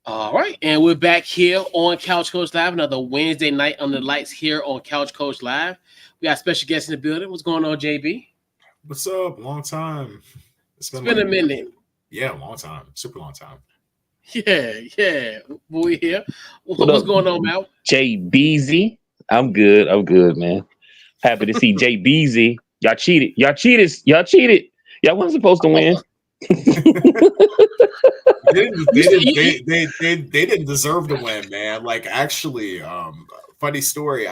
All right, and we're back here on Couch Coach Live, another Wednesday night under the lights here on Couch Coach Live. We got special guests in the building. What's going on, JB? What's up? Long time. It's It's been been a like, minute. yeah, long time. Super long time. Yeah. We here. What What's up, going on, Mal? Jay Beezy? I'm good. I'm good, man. Happy to see Jay Beezy. Y'all cheated. Y'all cheated. Y'all cheated. Y'all wasn't supposed to win. You said They didn't deserve to win, man. Like actually, funny story.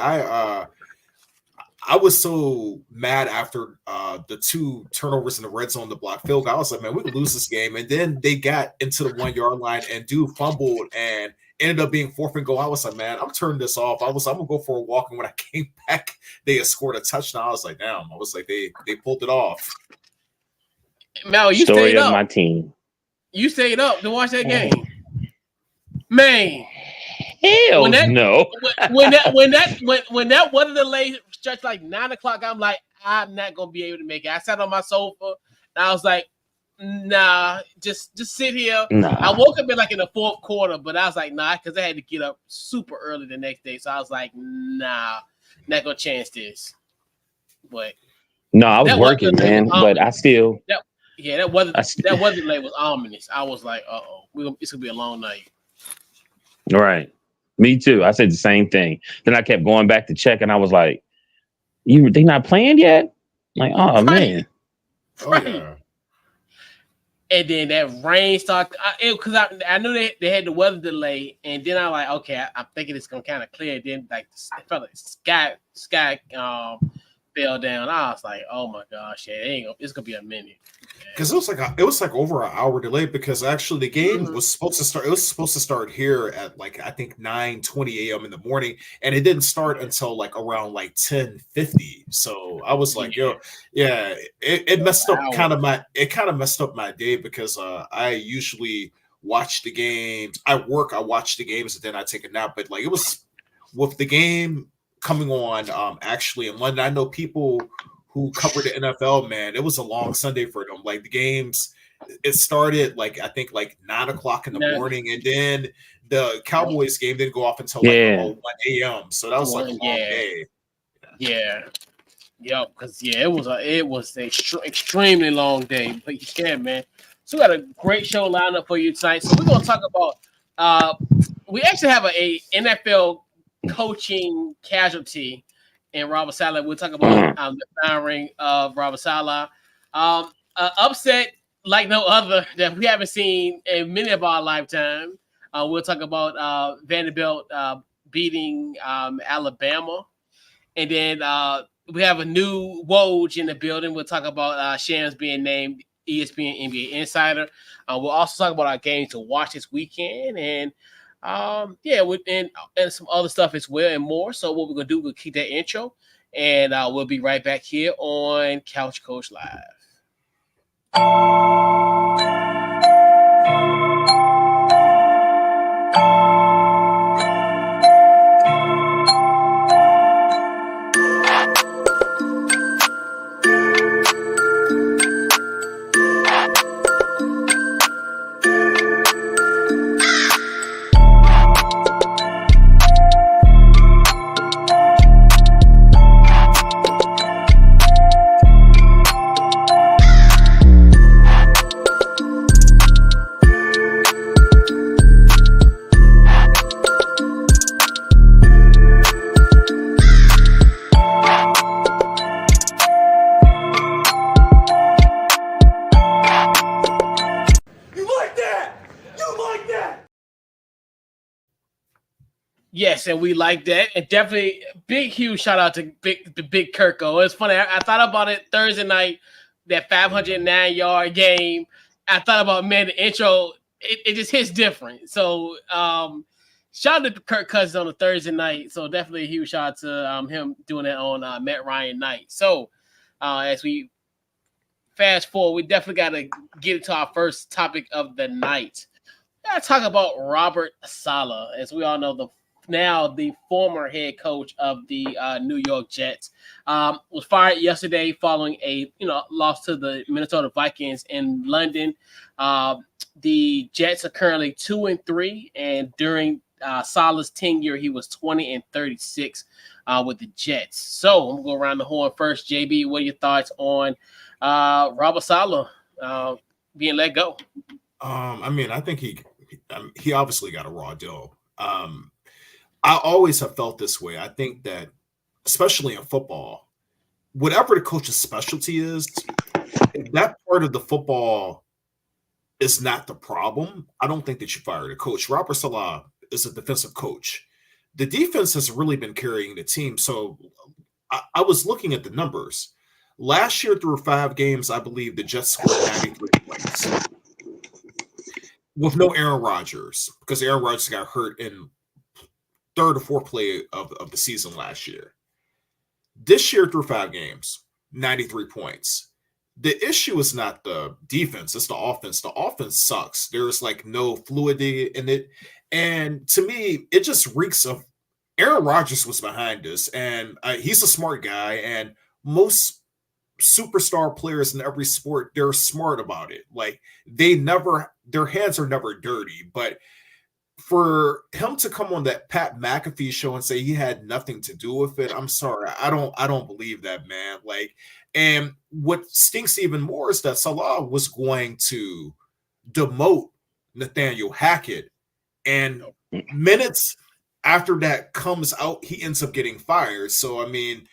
I was so mad after the two turnovers in the red zone, the block field goal. I was like, man, we could lose this game. And then they got into the 1 yard line and dude fumbled and ended up being fourth and goal. I was like, man, I'm turning this off. I'm gonna go for a walk. And when I came back, they had scored a touchdown. I was like, damn. I was like, they pulled it off. Mal, you Story stayed of up. my team. You stayed up to watch that game, man. Hell When that no. when that weather delay stretched like 9 o'clock, I'm like, I'm not gonna be able to make it. I sat on my sofa and I was like, nah, just sit here. I Nah. woke up in the fourth quarter, but I was like, nah, because I had to get up super early the next day. So I was like, nah, not gonna chance this. But No, I was that weather working, delay man. was But I ominous. still, That weather I st- that weather delay was ominous. I was like, it's gonna be a long night. right. Me too. I said the same thing. Then I kept going back to check, and I was like, they not playing yet? Like, oh Right, man. Oh right. yeah. And then that rain started because I knew they had the weather delay, and then I'm like, okay, I'm thinking it's gonna kind of clear. Then it felt like sky fell down. I was like, oh my gosh, yeah, it's gonna be a minute. Because it was like over an hour delay because actually the game was supposed to start. It was supposed to start here at like I think 9:20 a.m. in the morning, and it didn't start until like around like 10:50. So I was like, yo, yeah, it messed up kind of messed up my day because I usually watch the games. I watch the games, and then I take a nap. But like it was with the game coming on actually in London. I know people who covered the NFL, man, it was a long Sunday for them. Like the games, it started like I think like 9 o'clock in the Now, morning, and then the Cowboys game didn't go off until like Yeah. 1 a.m. So that was like a long day. yeah, because it was an extremely long day. But yeah, man. So we got a great show lined up for you tonight. So we're gonna talk about we actually have a NFL coaching casualty and Robert Saleh. We'll talk about the firing of Robert Saleh. Upset like no other that we haven't seen in many of our lifetime. We'll talk about Vanderbilt beating Alabama. And then we have a new Woj in the building. We'll talk about Shams being named ESPN NBA Insider. We'll also talk about our game to watch this weekend. And and some other stuff as well and more. So what we're gonna do, we'll keep that intro, and we'll be right back here on Couch Coach Live. Yes, and we like that. And definitely big, huge shout out to Big Kirko. It's funny. I thought about it Thursday night, that 509-yard game. I thought about, man, the intro, it just hits different. So shout out to Kirk Cousins on a Thursday night. So definitely a huge shout out to him doing that on Matt Ryan night. So as we fast forward, we definitely got to get into our first topic of the night. Gotta talk about Robert Saleh. As we all know, the now the former head coach of the New York Jets, was fired yesterday following a loss to the Minnesota Vikings in London. The Jets are currently 2-3, and during Saleh's tenure, he was 20-36 with the Jets. So I'm gonna go around the horn first. JB, what are your thoughts on Robert Saleh being let go? I mean, I think he obviously got a raw deal. I always have felt this way. I think that, especially in football, whatever the coach's specialty is, if that part of the football is not the problem, I don't think that you fire the coach. Robert Saleh is a defensive coach. The defense has really been carrying the team. So I was looking at the numbers. Last year, through 5 games, I believe the Jets scored 93 points with no Aaron Rodgers, because Aaron Rodgers got hurt in third or fourth play of the season last year. This year, through 5 games, 93 points. The issue is not the defense, it's the offense. The offense sucks. There's like no fluidity in it. And to me, it just reeks of Aaron Rodgers was behind this. And he's a smart guy. And most superstar players in every sport, they're smart about it. Like their hands are never dirty. But for him to come on that Pat McAfee show and say he had nothing to do with it, I'm sorry. I don't believe that, man. Like, and what stinks even more is that Saleh was going to demote Nathaniel Hackett, and minutes after that comes out, he ends up getting fired. So, I mean,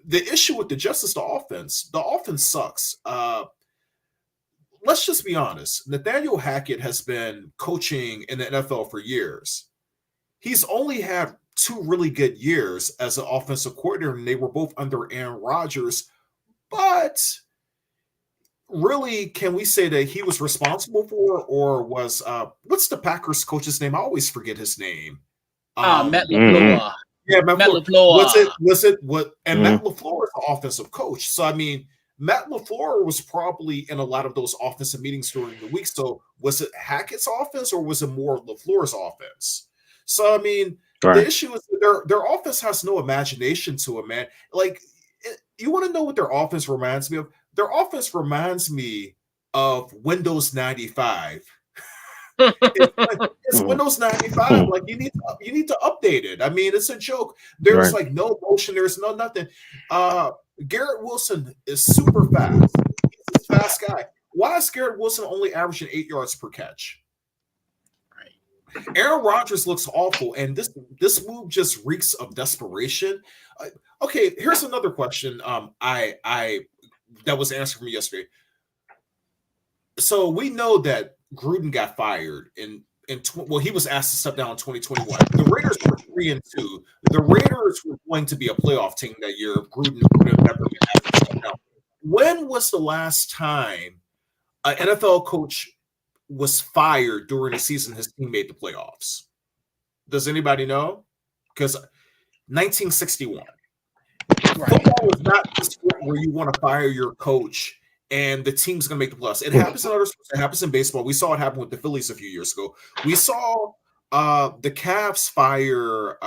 the issue with the Jets is the offense. The offense sucks. Let's just be honest. Nathaniel Hackett has been coaching in the NFL for years. He's only had 2 really good years as an offensive coordinator, and they were both under Aaron Rodgers. But really, can we say that he was responsible for, or was what's the Packers coach's name? I always forget his name. Matt LaFleur. Yeah, Matt LaFleur. Matt LaFleur is the offensive coach. So I mean, Matt LaFleur was probably in a lot of those offensive meetings during the week. So was it Hackett's offense, or was it more LaFleur's offense? So I mean, the issue is their offense has no imagination to it, man. Like, you want to know what their offense reminds me of? Their offense reminds me of Windows 95. It's Windows 95. Like, you need to update it. I mean, it's a joke. There's like no motion. There's no nothing. Garrett Wilson is super fast. He's a fast guy. Why is Garrett Wilson only averaging 8 yards per catch? Aaron Rodgers looks awful, and this move just reeks of desperation. Okay, here's another question. I that was answered from me yesterday. So we know that Gruden got fired he was asked to step down in 2021. The Raiders were 3-2. The Raiders were going to be a playoff team that year. Gruden would have never been asked to step down. When was the last time an NFL coach was fired during a season his team made the playoffs? Does anybody know? Because 1961. Football is not the sport where you want to fire your coach and the team's going to make the playoffs. It happens in other sports. It happens in baseball. We saw it happen with the Phillies a few years ago. We saw the Cavs fire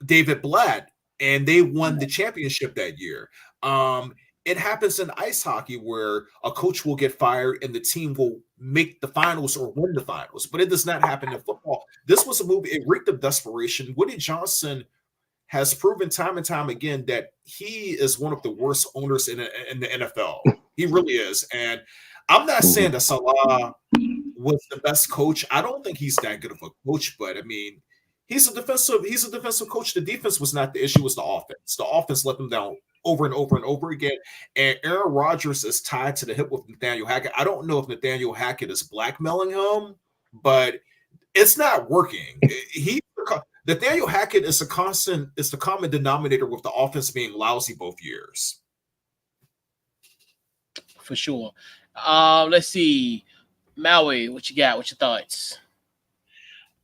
David Blatt, and they won the championship that year. It happens in ice hockey where a coach will get fired and the team will make the finals or win the finals, but it does not happen in football. This was a movie. It reeked of desperation. Woody Johnson has proven time and time again that he is one of the worst owners in the NFL. He really is. And I'm not saying that Saleh was the best coach. I don't think he's that good of a coach, but I mean, he's a defensive coach. The defense was not the issue, it was the offense. The offense let them down over and over and over again. And Aaron Rodgers is tied to the hip with Nathaniel Hackett. I don't know if Nathaniel Hackett is blackmailing him, but it's not working. Nathaniel Hackett is the common denominator with the offense being lousy both years. For sure. Let's see. Maui, what you got? What's your thoughts?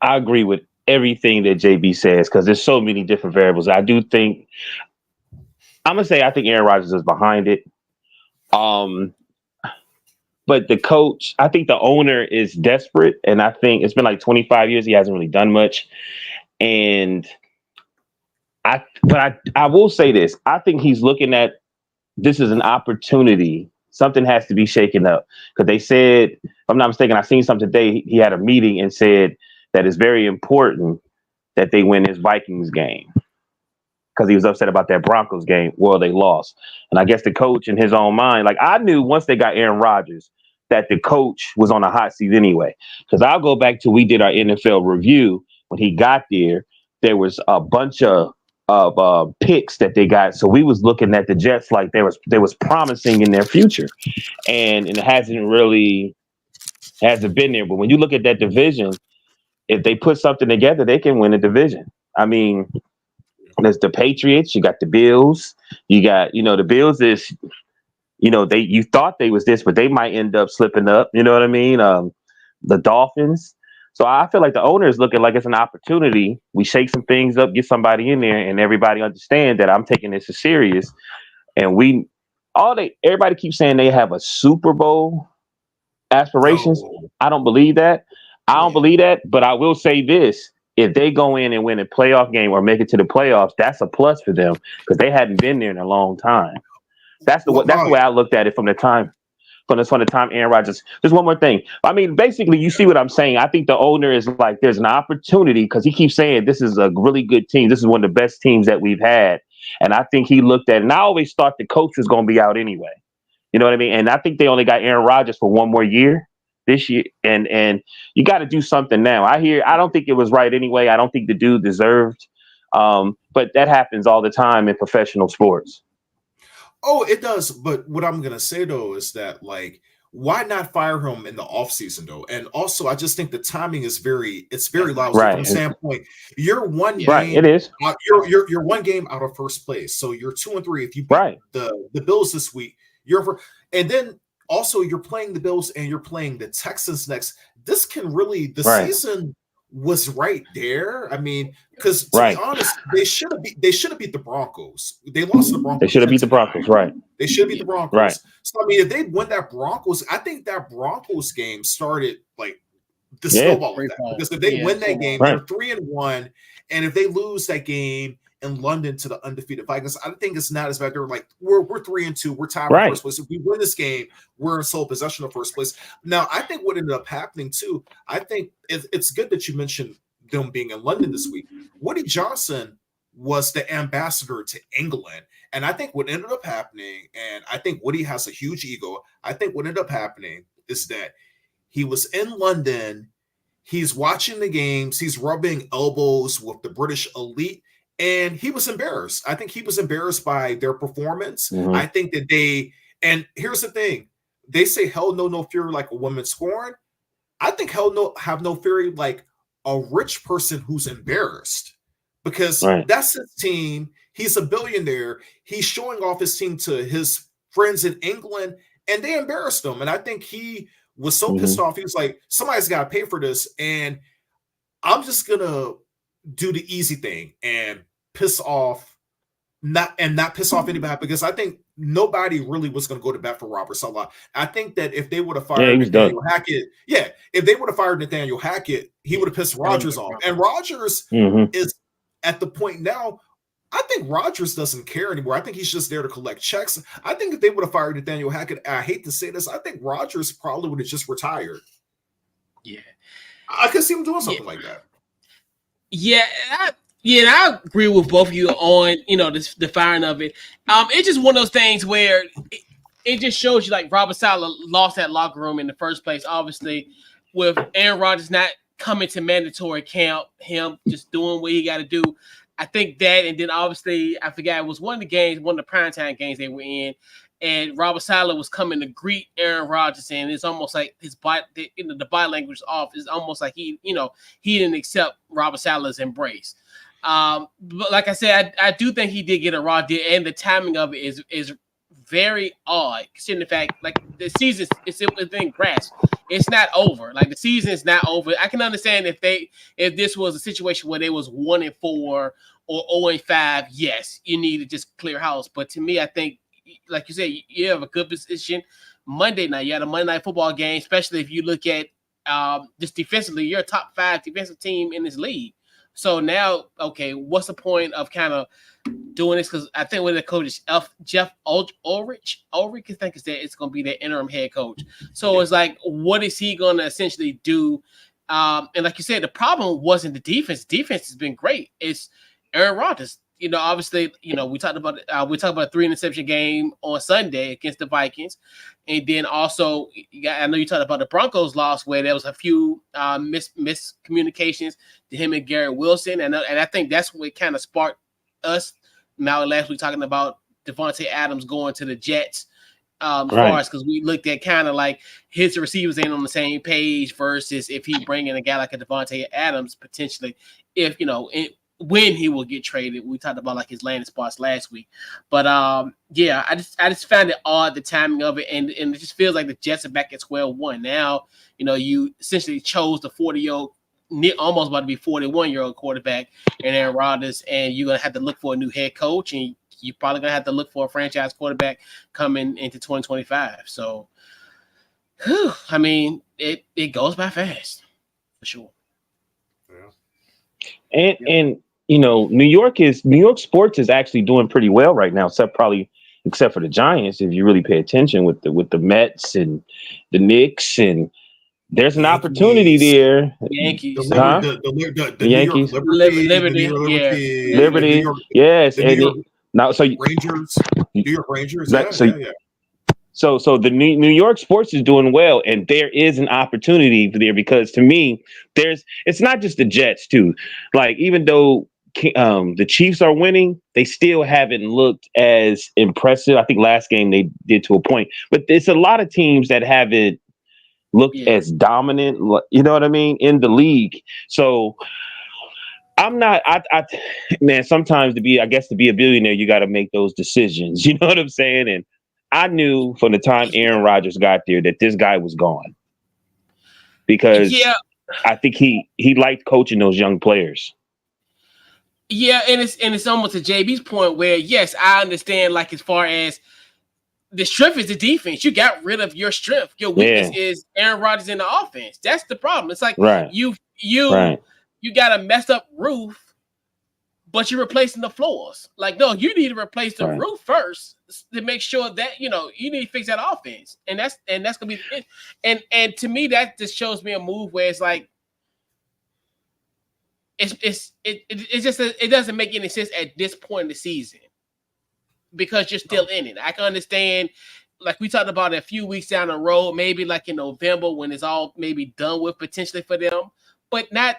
I agree with everything that JB says because there's so many different variables. I think Aaron Rodgers is behind it. The but the coach, I think the owner is desperate, and I think it's been like 25 years. He hasn't really done much, and I will say this. I think he's looking at this as an opportunity. Something has to be shaken up because they said, if I'm not mistaken, I seen something today. He had a meeting and said that it's very important that they win this Vikings game because he was upset about that Broncos game. Well, they lost. And I guess the coach in his own mind, like I knew once they got Aaron Rodgers that the coach was on a hot seat anyway. Because I'll go back to we did our NFL review when he got there. There was a bunch of picks that they got. So we was looking at the Jets like they was promising in their future. And it hasn't been there. But when you look at that division, if they put something together, they can win a division. I mean, there's the Patriots, you got the Bills, you got, the Bills is, you thought they was this, but they might end up slipping up, you know what I mean? The Dolphins. So I feel like the owner is looking like it's an opportunity. We shake some things up, get somebody in there, and everybody understand that I'm taking this as serious. And everybody keeps saying they have a Super Bowl aspirations. No. I don't believe that. But I will say this. If they go in and win a playoff game or make it to the playoffs, that's a plus for them because they hadn't been there in a long time. That's the way I looked at it from the time Aaron Rodgers. Just one more thing. I mean, basically, you see what I'm saying. I think the owner is like, there's an opportunity because he keeps saying this is a really good team. This is one of the best teams that we've had. And I think he looked at it. And I always thought the coach was going to be out anyway. You know what I mean? And I think they only got Aaron Rodgers for one more year this year. And you got to do something now. I don't think it was right anyway. I don't think the dude deserved. But that happens all the time in professional sports. Oh, it does. But what I'm going to say, though, is that, like, why not fire him in the offseason, though? And also, I just think the timing is very lousy right. From the standpoint. You're one game. Right, it is. You're one game out of first place. So you're 2-3. If you beat the Bills this week, and then also you're playing the Bills and you're playing the Texans next. This can really, season was right there. I mean, because to be honest, they should have beat the Broncos. They lost to the Broncos. They should have beat the Broncos, right? They should beat the Broncos. Right. So I mean, if they win that Broncos, I think that Broncos game started like the snowball of that. Because if they win that game, they're 3-1, and if they lose that game in London to the undefeated Vikings, I think it's not as bad. They're like, we're 3-2, we're tied for first place. If we win this game, we're in sole possession of first place. Now, I think what ended up happening too, I think it's good that you mentioned them being in London this week. Woody Johnson was the ambassador to England. And I think what ended up happening, and I think Woody has a huge ego, I think what ended up happening is that he was in London, he's watching the games, he's rubbing elbows with the British elite, and he was embarrassed. I think he was embarrassed by their performance. Mm-hmm. I think that and here's the thing, they say hell no fury like a woman scorned. I think hell no have no fury like a rich person who's embarrassed, because that's his team. He's a billionaire. He's showing off his team to his friends in England, and they embarrassed him. And I think he was so pissed off. He was like, somebody's got to pay for this, and I'm just gonna do the easy thing and not piss off anybody, because I think nobody really was going to go to bat for Robert Saleh. I think that if they would have fired Nathaniel Hackett, if they would have fired Nathaniel Hackett, he would have pissed Rodgers off. And Rodgers is at the point now, I think Rodgers doesn't care anymore. I think he's just there to collect checks. I think if they would have fired Nathaniel Hackett, I hate to say this, I think Rodgers probably would have just retired. Yeah. I could see him doing something like that. Yeah, I agree with both of you on, the firing of it. It's just one of those things where it just shows you, like, Robert Saleh lost that locker room in the first place, obviously, with Aaron Rodgers not coming to mandatory camp, him just doing what he got to do. I think that, and then obviously, I forgot, it was one of the primetime games they were in, and Robert Saleh was coming to greet Aaron Rodgers, and it's almost like his body, the body language off. It's almost like he didn't accept Robert Saleh's embrace. But like I said, I do think he did get a raw deal, and the timing of it is very odd, considering the fact, like, the season is in grass. It's not over. Like, the season is not over. I can understand if this was a situation where they was 1-4 or 0-5, yes, you need to just clear house. But to me, I think, like you said, you have a good position. Monday night. You had a Monday night football game, especially if you look at just defensively, you're a top 5 defensive team in this league. So now, okay, what's the point of kind of doing this? Because I think when the coach is Jeff Ulrich, I think it's going to be the interim head coach. So it's like, what is he going to essentially do? And like you said, the problem wasn't the defense. Defense has been great. It's Aaron Rodgers. Obviously, we talked about a 3-interception game on Sunday against the Vikings, and then also, I know you talked about the Broncos loss where there was a few miscommunications to him and Garrett Wilson, and I think that's what kind of sparked us. Now, last week talking about Devontae Adams going to the Jets, for us, because we looked at kind of like his receivers ain't on the same page versus if he bring in a guy like a Devontae Adams potentially, if when he will get traded. We talked about like his landing spots last week, but yeah, I just found it odd, the timing of it, and it just feels like the Jets are back at square one now. You essentially chose the 40-year-old, almost about to be 41-year-old quarterback in Aaron Rodgers, and you're gonna have to look for a new head coach, and you're probably gonna have to look for a franchise quarterback coming into 2025. So, I mean, it goes by fast for sure. Yeah. And New York sports is actually doing pretty well right now, except for the Giants. If you really pay attention with the Mets and the Knicks, and there's an opportunity there. Yankees, the Yankees, Liberty, yes, Rangers, New York Rangers, yeah. So the New York sports is doing well, and there is an opportunity there, because to me, it's not just the Jets too. Like, even though the Chiefs are winning, they still haven't looked as impressive. I think last game they did to a point, but it's a lot of teams that haven't looked as dominant. You know what I mean, in the league. So I'm not. Man, sometimes to be a billionaire, you got to make those decisions. You know what I'm saying? And I knew from the time Aaron Rodgers got there that this guy was gone, because I think he liked coaching those young players. Yeah, and it's almost to JB's point where, yes, I understand, like, as far as the strength is the defense. You got rid of your strength. Your weakness is Aaron Rodgers in the offense. That's the problem. It's like you got a messed up roof, but you're replacing the floors. Like, no, you need to replace the roof first to make sure that you need to fix that offense. And that's gonna be it. And to me, that just shows me a move where it's like it doesn't make any sense at this point in the season, because you're still in it. I can understand, like we talked about a few weeks down the road, maybe like in November when it's all maybe done with potentially for them, but not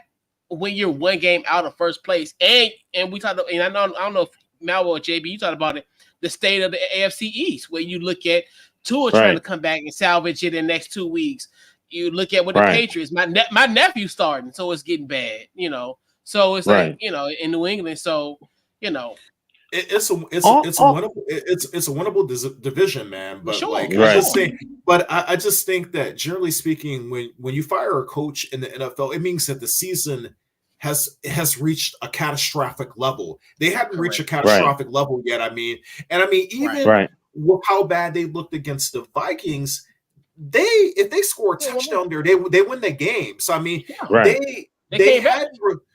when you're one game out of first place. And we talked, and I don't know if Malvo or JB, you talked about it, the state of the AFC East, where you look at Tua trying to come back and salvage it in the next 2 weeks. You look at what the Patriots, my nephew's starting, so it's getting bad, So it's like, in New England, so it's a winnable division, man. But I just think that, generally speaking, when you fire a coach in the NFL, it means that the season has reached a catastrophic level. They haven't reached a catastrophic level yet. I mean, even with how bad they looked against the Vikings, if they score a touchdown there, they win the game. So I mean, they hadn't looked.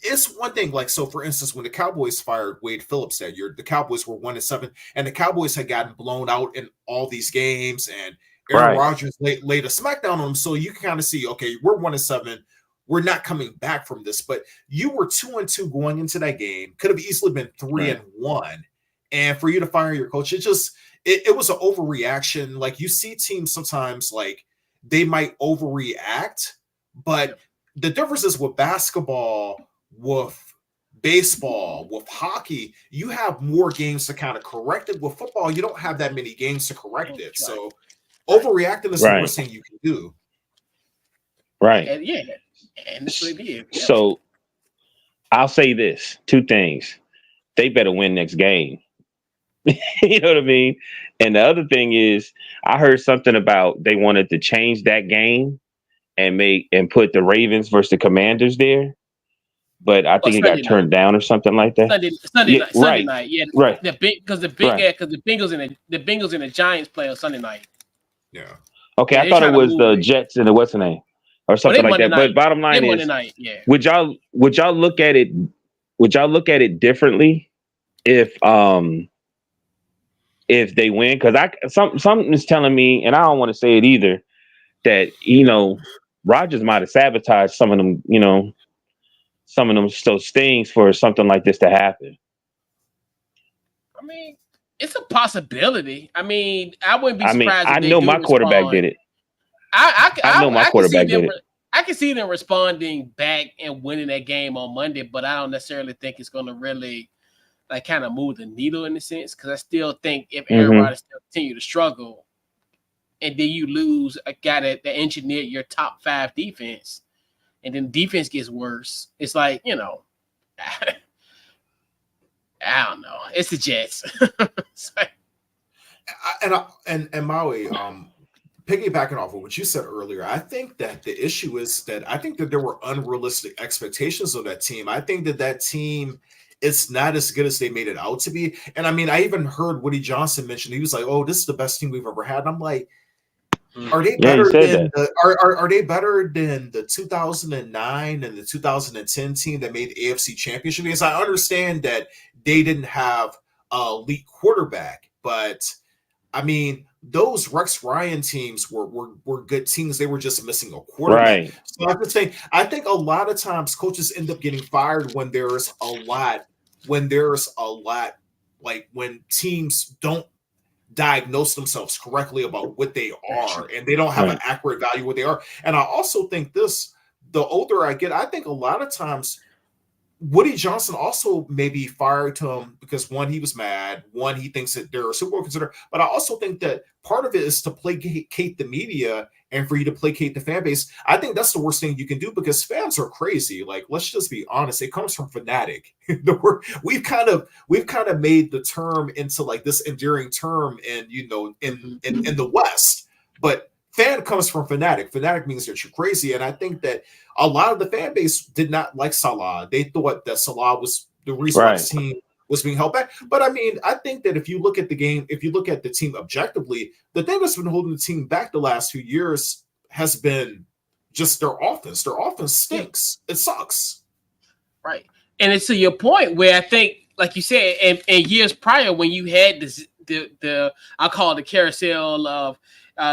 It's one thing, like, so for instance, when the Cowboys fired Wade Phillips that year, the Cowboys were 1-7, and the Cowboys had gotten blown out in all these games, and Aaron Rodgers laid a smackdown on them. So you can kind of see, okay, we're 1-7, we're not coming back from this. But you were 2-2 going into that game, could have easily been 3-1, and for you to fire your coach, it was an overreaction. Like, you see teams sometimes, like, they might overreact, but the difference is with basketball, with baseball, with hockey, you have more games to kind of correct it. With football, you don't have that many games to correct it. So overreacting is the worst thing you can do. Right. And this would be it. Yeah. So I'll say this, 2 things. They better win next game. You know what I mean? And the other thing is, I heard something about they wanted to change that game and put the Ravens versus the Commanders there. but I think it got turned down or something like that. Sunday night. Yeah, right. The Bengals and the Giants play on Sunday night. Yeah. Okay, I thought it was the Jets and the what's the name or something like that. But bottom line is, would y'all look at it? Would y'all look at it differently if they win? Because something is telling me, and I don't want to say it either, that Rodgers might have sabotaged some of them, still stings for something like this to happen. I mean, it's a possibility. I mean, I wouldn't be surprised. I know my quarterback did it. I know my quarterback did it. I can see them responding back and winning that game on Monday, but I don't necessarily think it's going to really kind of move the needle in a sense, because I still think if Aaron Rodgers still continue to struggle, and then you lose a guy that engineered your top 5 defense, and then defense gets worse, it's like, I don't know. It's the Jets. And Maui, piggybacking off of what you said earlier, I think that the issue is that I think that there were unrealistic expectations of that team. I think that team is not as good as they made it out to be. And I mean, I even heard Woody Johnson mention, he was like, "Oh, this is the best team we've ever had." And I'm like, are they better than are they better than the 2009 and the 2010 team that made the AFC Championship? Because I understand that they didn't have a elite quarterback, but I mean, those Rex Ryan teams were good teams. They were just missing a quarterback. Right. So I'm just saying, I think a lot of times coaches end up getting fired when there's a lot, like when teams don't diagnose themselves correctly about what they are, and they don't have an accurate value of what they are. And I also think the older I get, I think a lot of times Woody Johnson also maybe fired him because one, he was mad, one, he thinks that they're a Super Bowl contender, but I also think that part of it is to placate the media and for you to placate the fan base. I think that's the worst thing you can do, because fans are crazy. Like, let's just be honest, it comes from fanatic. We've kind of made the term into like this endearing term in the West, but fan comes from fanatic. Fanatic means that you're crazy. And I think that a lot of the fan base did not like Salah. They thought that Salah was the reason why the team was being held back. But I mean, I think that if you look at the game, if you look at the team objectively, the thing that's been holding the team back the last few years has been just their offense. Their offense stinks. It sucks. Right. And it's to your point where I think, like you said, in years prior, when you had the I call it the carousel of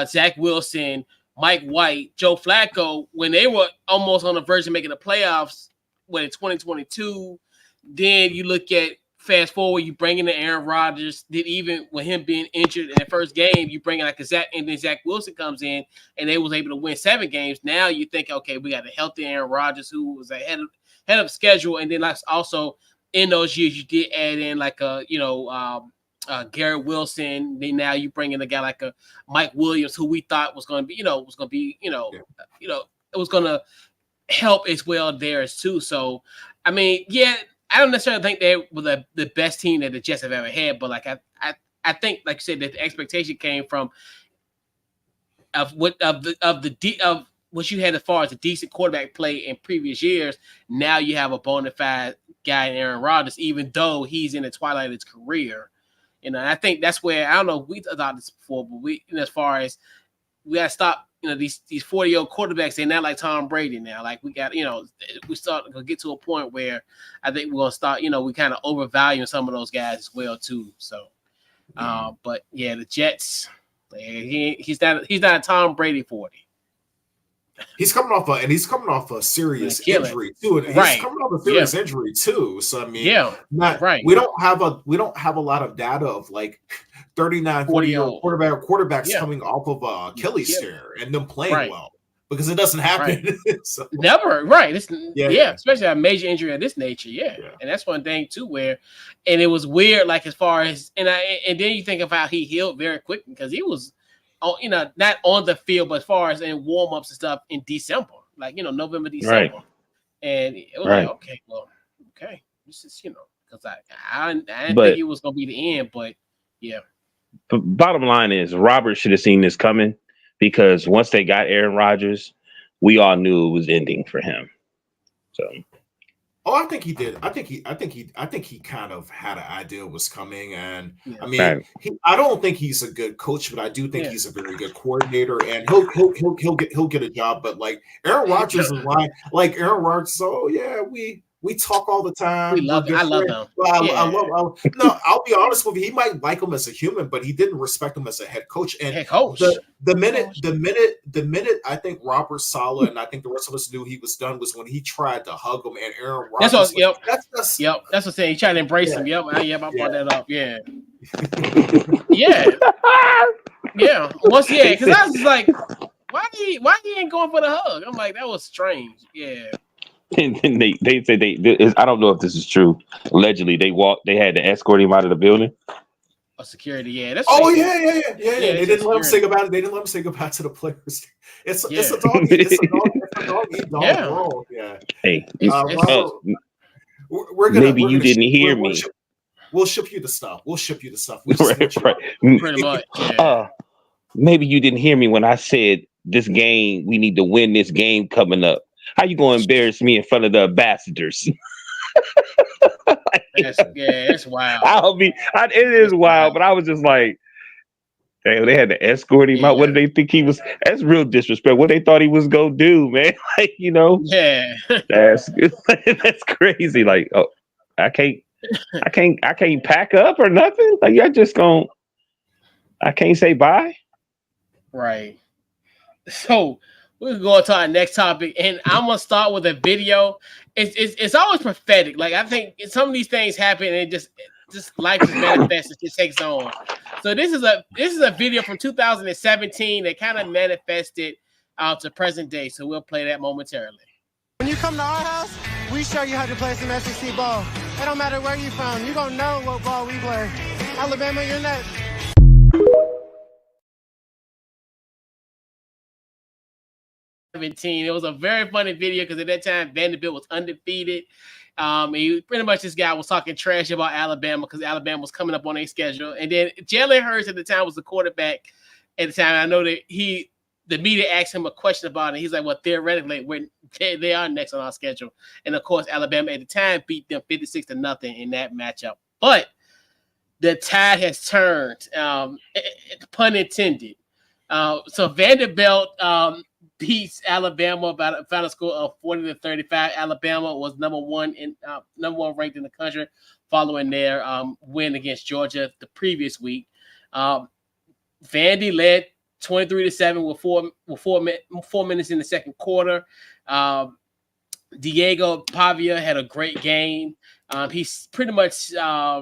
Zach Wilson, Mike White, Joe Flacco, when they were almost on the verge of making the playoffs in 2022, then you look at fast forward, you bring in the Aaron Rodgers, then even with him being injured in the first game, you bring in like a Zach, and then Zach Wilson comes in and they was able to win 7 games. Now you think, okay, we got a healthy Aaron Rodgers who was ahead of schedule, and then like also in those years you did add in like a Garrett Wilson. Then now you bring in a guy like a Mike Williams, who we thought was going to be, it was going to help as well there as too. So, I mean, yeah, I don't necessarily think they were the best team that the Jets have ever had, but like I think, like you said, that the expectation came from what you had as far as a decent quarterback play in previous years. Now you have a bona fide guy in Aaron Rodgers, even though he's in the twilight of his career. I think that's where, I don't know if we thought this before, but as far as we got to stop, these 40-year-old quarterbacks, they're not like Tom Brady now. Like we got, we start to get to a point where I think we're going to start, we kind of overvaluing some of those guys as well too. So, but yeah, the Jets, he's not a Tom Brady 40. He's coming off a serious injury too. And he's coming off a serious injury too. So I mean, we don't have a lot of data of like 39, 40-year-old quarterbacks coming off of Achilles tear and them playing well, because it doesn't happen. So, never, right? Especially a major injury of this nature. And that's one thing too, where, and it was weird, like as far as, and then you think of how he healed very quickly, because he was, not on the field, but as far as in warm-ups and stuff in December, like, November, December. And it was like, okay, this is, because I didn't think it was going to be the end, but yeah. But bottom line is, Robert should have seen this coming, because once they got Aaron Rodgers, we all knew it was ending for him. So Oh, I think he did. I think he kind of had an idea was coming, and Yeah. I mean, Right. I don't think he's a good coach, but I do think Yeah. he's a very good coordinator, and he'll get a job. But like Aaron Rodgers is like Aaron Rodgers. Oh yeah, we talk all the We time. We're love it. good I love friends. him. Well, Yeah. no. I'll be honest with you. He might like him as a human, but he didn't respect him as a head coach. And Head coach. the minute I think Robert Saleh and I think the rest of us knew he was done was when he tried to hug him, and Aaron That's Rodgers what. Yep. that's just Yep. That's what I'm saying. He tried to embrace yeah, him. Yep. I brought yeah. that up. Yeah. Yeah. Yeah. Once. Yeah. Because I was just like, why he ain't going for the hug? I'm like, that was strange. Yeah. And then they say I don't know if this is true. Allegedly, they had to escort him out of the building. Oh, security. Yeah. That's. Oh what yeah. They didn't let him say security. goodbye. They didn't let him say goodbye to the players. It's a Yeah. dog. It's a dog eat dog Yeah. world. Yeah. Hey, Robert, we're gonna maybe you didn't hear me. We'll ship you the stuff. We just Right. Pretty much. Yeah. Maybe you didn't hear me when I said this game. We need to win this game coming up. How you gonna embarrass me in front of the ambassadors? That's wild. It is wild, but I was just like, damn, they had to escort him out. What did they think he was? That's real disrespect. What they thought he was gonna do, man? Like, Yeah. that's crazy. Like, oh, I can't pack up or nothing. Like, I can't say bye. Right. So we're gonna go to our next topic, and I'm gonna start with a video. It's always prophetic. Like, I think some of these things happen, and just life just manifests. It just takes on. So this is a video from 2017 that kind of manifested to present day. So we'll play that momentarily. When you come to our house, we show you how to play some SEC ball. It don't matter where you're from. You're gonna know what ball we play. Alabama, you're next. 17. It was a very funny video because at that time Vanderbilt was undefeated. He pretty much, this guy was talking trash about Alabama because Alabama was coming up on their schedule. And then Jalen Hurts at the time was the quarterback at the time. I know that the media asked him a question about it. He's like, well, theoretically, they are next on our schedule. And of course, Alabama at the time beat them 56-0 in that matchup. But the tide has turned, pun intended. So Vanderbilt beats Alabama by a final score of 40-35. Alabama was number one ranked in the country following their win against Georgia the previous week. Vandy led 23-7 with four minutes in the second quarter. Diego Pavia had a great game. He's pretty much I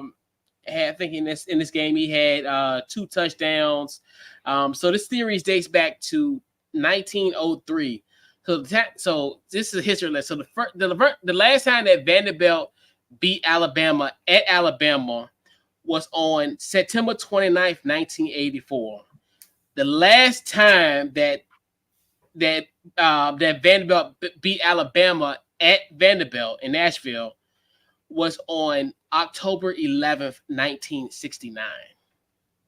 think in this game he had 2 touchdowns. So this series dates back to 1903. So this is a history lesson. So the last time that Vanderbilt beat Alabama at Alabama was on September 29th, 1984. The last time that Vanderbilt beat Alabama at Vanderbilt in Nashville was on October 11th, 1969.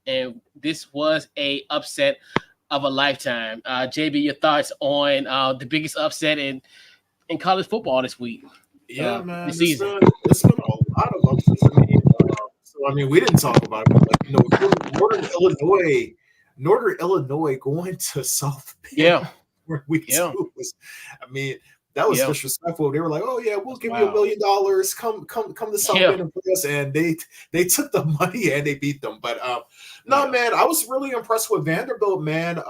And this was a upset of a lifetime. JB, your thoughts on the biggest upset in college football this week? Yeah, man. This season. It's been a lot of upsets. We didn't talk about it, but Northern Illinois going to South Bend. Yeah. Week 2 was, that was disrespectful. They were like, "Oh yeah, we'll give you $1 million. Come to South Bend and play us." And they took the money and they beat them. But man, I was really impressed with Vanderbilt, man.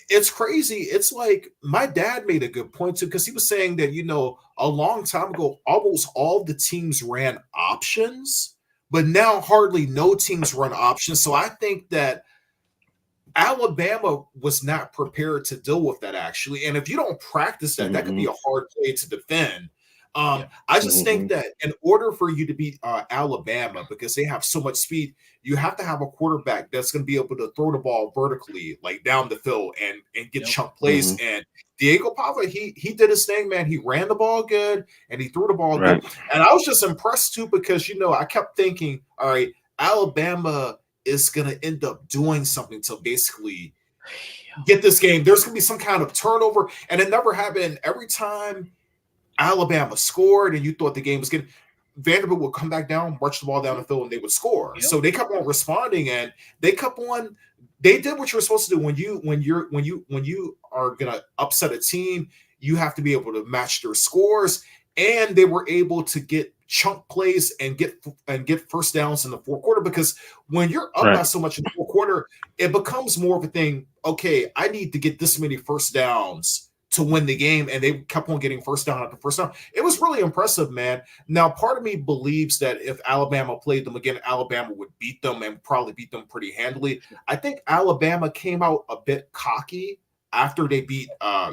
It's crazy. It's like my dad made a good point too, because he was saying that a long time ago, almost all the teams ran options, but now hardly no teams run options. So I think that Alabama was not prepared to deal with that, actually. And if you don't practice that, that could be a hard play to defend. I just think that in order for you to beat Alabama, because they have so much speed, you have to have a quarterback that's going to be able to throw the ball vertically, like down the field and get chunk plays. And Diego Pava, he did his thing, man. He ran the ball good and he threw the ball good. And I was just impressed too, because, I kept thinking, all right, Alabama is going to end up doing something to basically get this game. There's going to be some kind of turnover. And it never happened. Every time Alabama scored and you thought the game was getting, Vanderbilt would come back down, march the ball down the field, and they would score. Yep. So they kept on responding, and they kept on. They did what you're supposed to do when you are gonna upset a team. You have to be able to match their scores, and they were able to get chunk plays and get first downs in the fourth quarter, because when you're up by so much in the fourth quarter, it becomes more of a thing. Okay, I need to get this many first downs to win the game, and they kept on getting first down after first down. It was really impressive, man. Now, part of me believes that if Alabama played them again, Alabama would beat them and probably beat them pretty handily. I think Alabama came out a bit cocky after they beat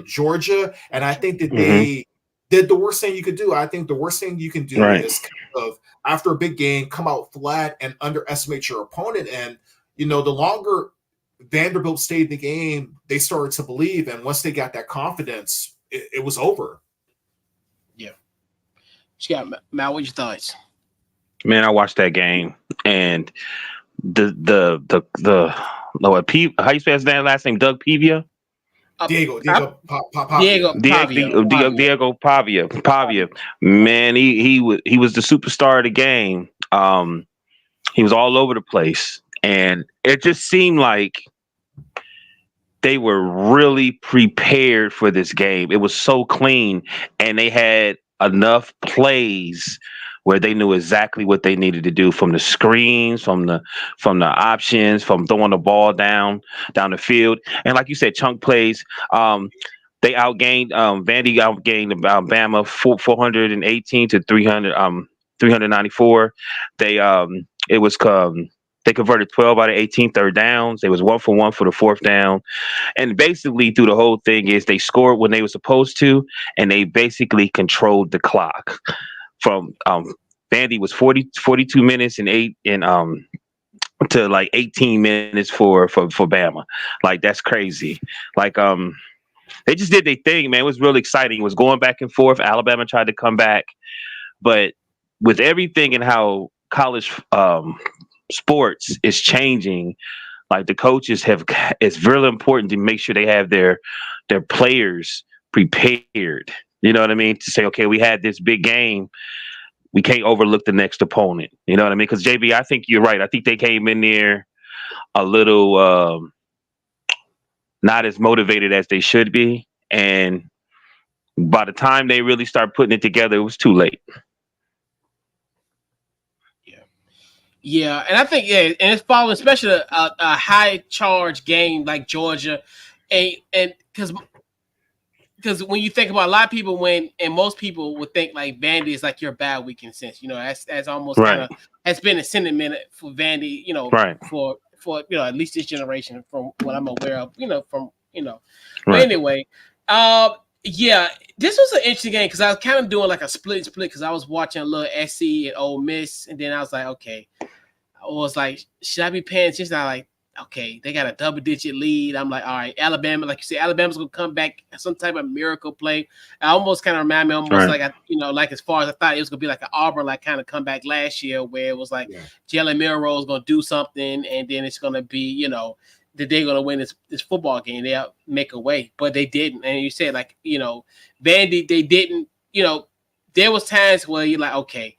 Georgia, and I think that they did the worst thing you could do. I think the worst thing you can do is kind of, after a big game, come out flat and underestimate your opponent. And, the longer Vanderbilt stayed in the game, they started to believe, and once they got that confidence, it was over. Yeah. Matt, what's your thoughts? Man, I watched that game, and the how you say his last name? Doug Pavia? Diego Pavia. Man, he was the superstar of the game. He was all over the place, and it just seemed like they were really prepared for this game. It was so clean, and they had enough plays where they knew exactly what they needed to do, from the screens, from the options, from throwing the ball down the field. And like you said, chunk plays. They outgained Vandy outgained Alabama 418 to 394. They converted 12 out of 18 third downs. They was 1 for 1 for the fourth down. And basically through the whole thing is they scored when they were supposed to, and they basically controlled the clock. From Vandy was 42 minutes and to like 18 minutes for Bama. Like, that's crazy. Like, they just did their thing, man. It was really exciting. It was going back and forth. Alabama tried to come back, but with everything and how college sports is changing, like, the coaches it's really important to make sure they have their players prepared. You know what I mean? To say, okay, we had this big game. We can't overlook the next opponent. You know what I mean? Because, JB, I think you're right. I think they came in there a little not as motivated as they should be. And by the time they really start putting it together, it was too late. Yeah, and I think, and it's following, especially a high charge game like Georgia, and because when you think about, a lot of people most people would think like Vandy is like your bad weekend sense, that's almost kind of has been a sentiment for Vandy, for at least this generation, from what I'm aware of, But anyway, this was an interesting game because I was kind of doing like a split because I was watching a little SC and Ole Miss, and then I was like, okay, I was like, should I be paying attention? I like, okay, they got a double-digit lead. I'm like, all right, Alabama, like you said, Alabama's gonna come back, some type of miracle play. It almost kind of remind me like like as far as I thought it was gonna be like an Auburn like kind of comeback last year, where it was like Jalen Milroe's gonna do something, and then it's gonna be that they're gonna win this football game. They'll make a way, but they didn't. And you said like Vandy, they didn't. There was times where you're like, okay,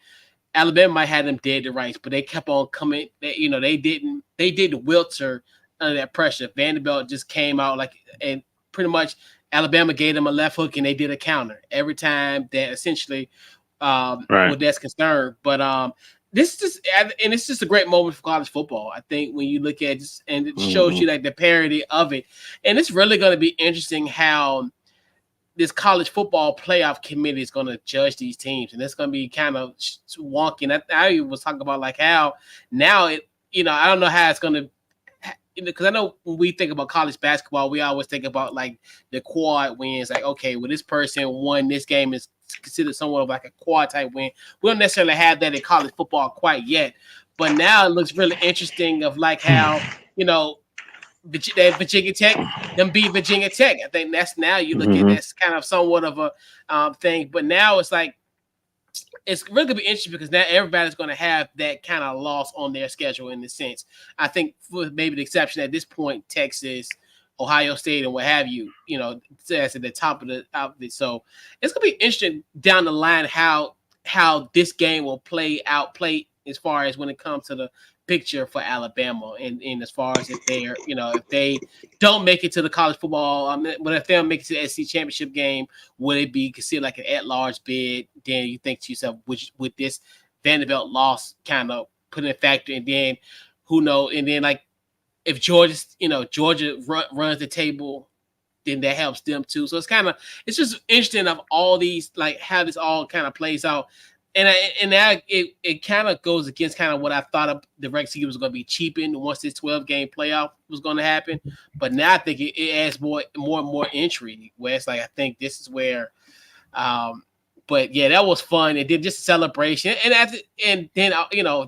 Alabama might have them dead to rights, but they kept on coming. They didn't wilter under that pressure. Vanderbilt just came out and pretty much Alabama gave them a left hook, and they did a counter every time that essentially where that's concerned. But it's just a great moment for college football. I think when you look at it, and it shows you like the parity of it, and it's really going to be interesting how this college football playoff committee is going to judge these teams, and it's going to be kind of wonky. And I was talking about like how now I don't know how it's going to, because I know when we think about college basketball, we always think about like the quad wins. Like, okay, well, this person won this game is considered somewhat of like a quad type win. We don't necessarily have that in college football quite yet, but now it looks really interesting of like how Virginia Tech, them beat Virginia Tech. I think that's now you look at that's kind of somewhat of a thing. But now it's like it's really gonna be interesting because now everybody's gonna have that kind of loss on their schedule in the sense. I think, for maybe the exception at this point, Texas, Ohio State and what have you, that's at the top of it. So it's gonna be interesting down the line how this game will play as far as when it comes to the picture for Alabama and as far as if they don't make it to the college football, but if they don't make it to the SEC championship game, would it be considered like an at-large bid? Then you think to yourself, which with this Vanderbilt loss kind of put in a factor, and then who knows? And then like if Georgia runs the table, then that helps them too. So it's just interesting of all these, like how this all kind of plays out. And it kind of goes against kind of what I thought of the regular season was going to be cheapened once this 12-game playoff was going to happen. But now I think it adds more and more intrigue. Where it's like I think this is where, but yeah, that was fun. It did just a celebration, and then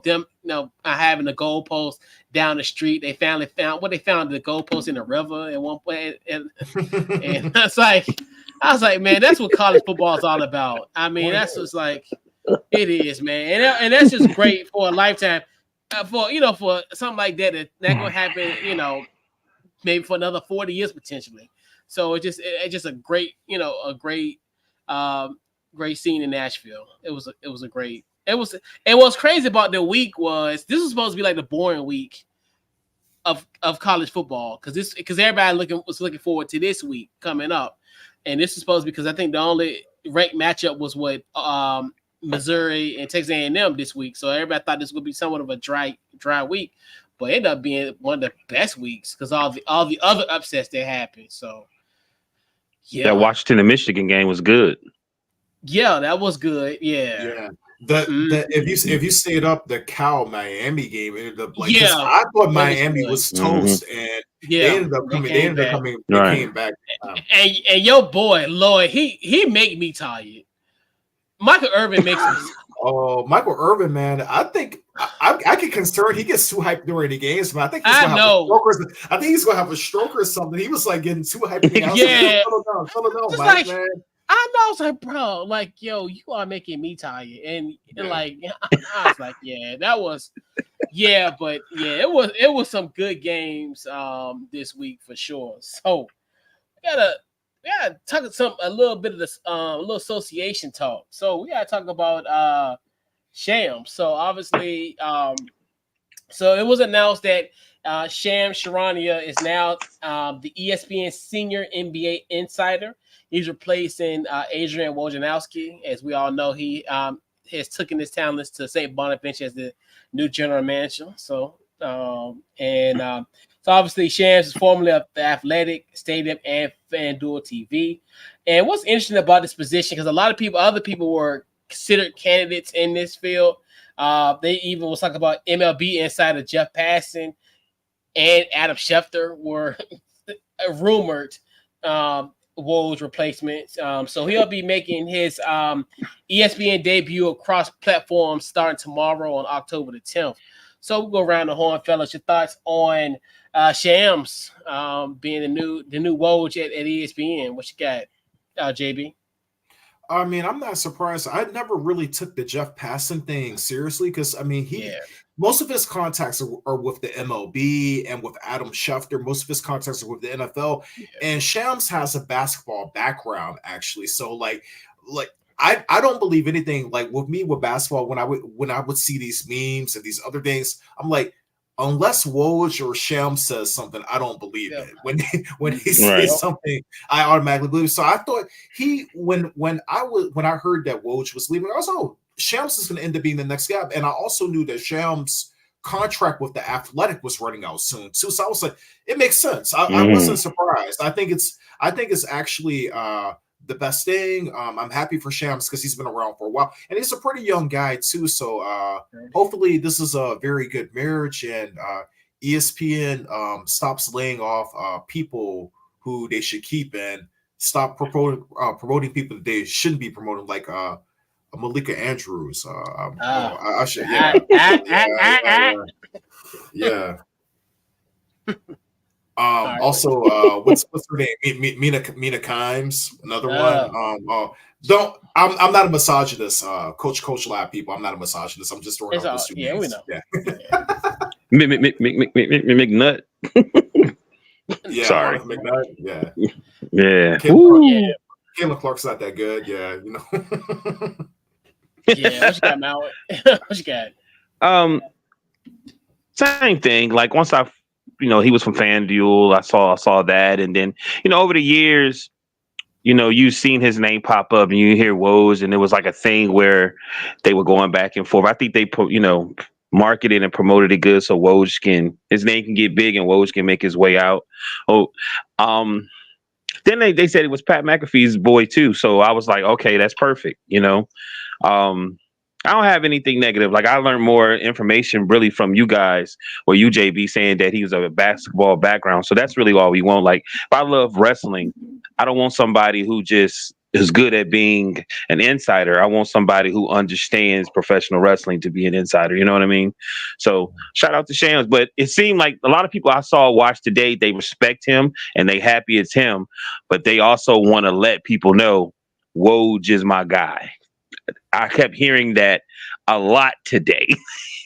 them having the goalpost down the street. They finally found the goalpost in the river at one point, and it's like I was like, man, that's what college football is all about. I mean, that's just like. It is, man, and that's just great for a lifetime. For something like that gonna happen, maybe for another 40 years potentially. So it's just a great, great scene in Nashville. It was a great. And what's crazy about the week was this was supposed to be like the boring week of college football because everybody was looking forward to this week coming up, and this is supposed to be because I think the only ranked matchup was what Missouri and Texas A&M this week, so everybody thought this would be somewhat of a dry week, but it ended up being one of the best weeks because all the other upsets that happened. So yeah, that Washington and Michigan game was good. Yeah, that was good. Yeah. If you stayed up, the Cal Miami game ended up like I thought Miami was toast, and they ended up coming. They came back. And your boy Lloyd, he make me tired. Michael Irvin makes me. Oh, Michael Irvin, man! I think I get concerned. He gets too hyped during the games, but I think he's gonna have a stroke or something. He was like getting too hyped. Yeah, settle down, Mike, man. I know. I was like, bro, like, yo, you are making me tired, and like, I was like, yeah, that was, but it was some good games this week for sure. So we gotta talk a little bit of this a little association talk. So we gotta talk about Shams. So obviously, so it was announced that Shams Charania is now the ESPN senior NBA insider. He's replacing Adrian Wojnarowski. As we all know, he has taken his talents to St. Bonaventure as the new general manager. So so obviously Shams is formerly of the Athletic, Stadium, and FanDuel TV. And what's interesting about this position, because a lot of other people were considered candidates in this field. They even was talking about MLB insider Jeff Passan and Adam Schefter were rumored Woj replacements. So he'll be making his ESPN debut across platforms starting tomorrow on October the 10th. So we'll go around the horn, fellas. Your thoughts on Shams being the new Woj at ESPN? What you got, JB? I mean, I'm not surprised. I never really took the Jeff Passan thing seriously because, I mean, most of his contacts are with the MLB and with Adam Schefter. Most of his contacts are with the NFL. Yeah. And Shams has a basketball background, actually. So, like I don't believe anything. Like with me with basketball, when I would see these memes and these other things, I'm like, unless Woj or Shams says something, I don't believe it. When he says something, I automatically believe it. So I thought when I heard that Woj was leaving, I was Shams is going to end up being the next guy. And I also knew that Shams' contract with the Athletic was running out soon too. So I was like, it makes sense. I wasn't surprised. I think it's actually the best thing. I'm happy for Shams because he's been around for a while, and he's a pretty young guy too. So hopefully this is a very good marriage, and ESPN stops laying off people who they should keep and stop promoting people that they shouldn't be promoting, like Malika Andrews. I should, yeah. Also, what's her name? Mina Kimes, another one. I'm not a misogynist. Coach Lab people. I'm not a misogynist. I'm just throwing out those two names. We know. McNutt. Yeah, Sorry. McNutt. Yeah. Yeah. Caitlin Clark's not that good. Yeah, you know. Yeah, what you got, Mallory? What you got? Same thing. Like once he was from FanDuel. I saw that, and then over the years, you've seen his name pop up, and you hear Woj, and it was like a thing where they were going back and forth. I think they put marketed and promoted it good, so his name can get big, and Woj can make his way out. Oh, then they said it was Pat McAfee's boy too, so I was like, okay, that's perfect. I don't have anything negative. Like I learned more information really from you guys, or you JB saying that he was a basketball background. So that's really all we want. Like if I love wrestling, I don't want somebody who just is good at being an insider. I want somebody who understands professional wrestling to be an insider. You know what I mean? So shout out to Shams. But it seemed like a lot of people I saw watch today, they respect him and they happy it's him, but they also want to let people know Woj is my guy. I kept hearing that a lot today.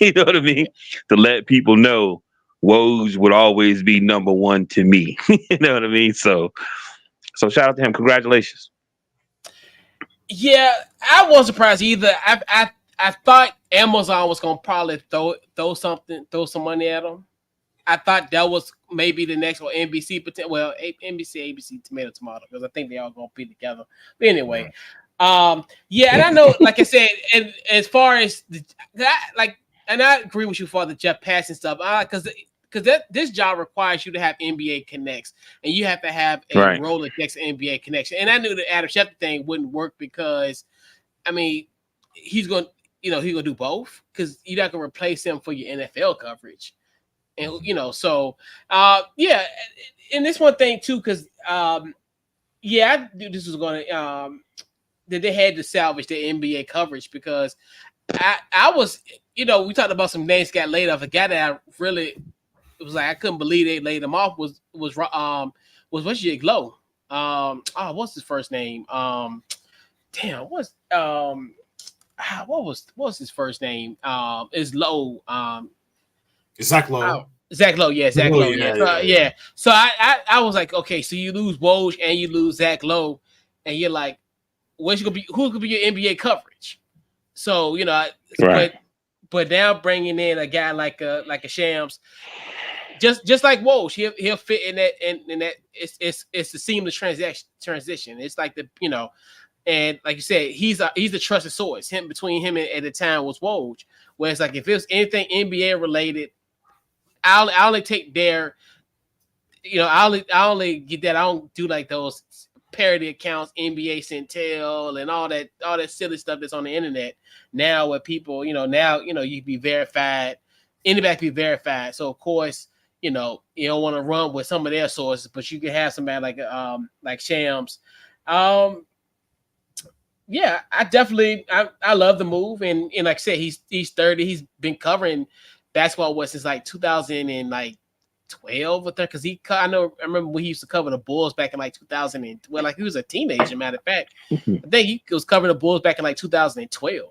You know what I mean? To let people know Woj would always be number one to me. You know what I mean? So shout out to him. Congratulations. Yeah, I wasn't surprised either. I thought Amazon was gonna probably throw some money at him. I thought that was maybe the next one. NBC, NBC, ABC, tomato, because I think they all gonna be together. But anyway. Yeah, and I know, like I said, and as far as and I agree with you for the Jeff Passan stuff, because this job requires you to have NBA connects, and you have to have a Rolodex NBA connection. And I knew the Adam Schefter thing wouldn't work because, I mean, he's gonna do both because you're not gonna replace him for your NFL coverage, and so yeah, and this one thing too, because I knew this was gonna that they had to salvage their NBA coverage because I was, we talked about some names got laid off. A guy that I really, it was like I couldn't believe they laid him off was Jig Lowe. What's his first name? What was his first name? Is Lowe. Zach Lowe. Zach Lowe, yeah, Zach Lowe, yeah. So I was like, okay, so you lose Woj and you lose Zach Lowe, and you're like, who's gonna be your NBA coverage? So but now bringing in a guy like a Shams, just like Woj, he'll fit in that, and that it's the seamless transition. It's like and like you said, he's the trusted source. Between him and at the time was Woj. Whereas like if it was anything NBA related, I only take their, I only get that. I don't do like those parody accounts, NBA Centel, and all that silly stuff that's on the internet now, where people, you can be verified, anybody can be verified. So of course, you don't want to run with some of their sources, but you can have somebody like Shams. Yeah, I definitely I love the move, and like I said, he's 30. He's been covering basketball since like 2012 or 13, because I remember when he used to cover the Bulls back in like 2012. Like he was a teenager, matter of fact. I think he was covering the Bulls back in like 2012.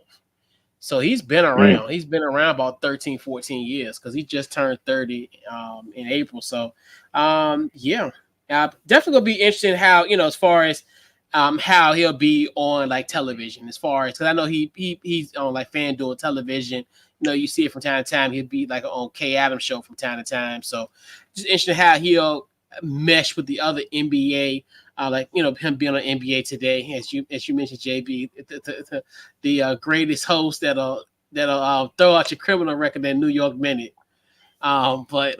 So he's been around. He's been around about 13, 14 years because he just turned 30 in April. So definitely gonna be interesting how, as far as how he'll be on like television, as far as, because I know he's on like FanDuel television. You see it from time to time. He'll be like on Kay Adams show from time to time. So just interesting how he'll mesh with the other NBA, him being on NBA Today, as you mentioned, JB, the greatest host that'll throw out your criminal record in New York Minute. But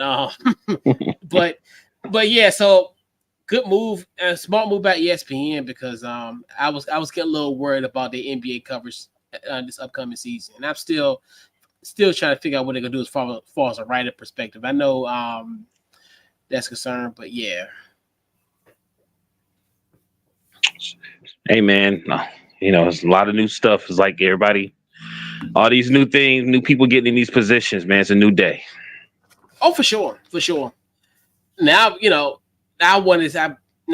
yeah, so good move, smart move by ESPN, because I was getting a little worried about the NBA coverage this upcoming season, and I'm still trying to figure out what they're gonna do as far as a writer perspective. I know that's concerned, but yeah. Hey man, it's a lot of new stuff. It's like everybody, all these new things, new people getting in these positions, man. It's a new day. Oh, for sure. Now, now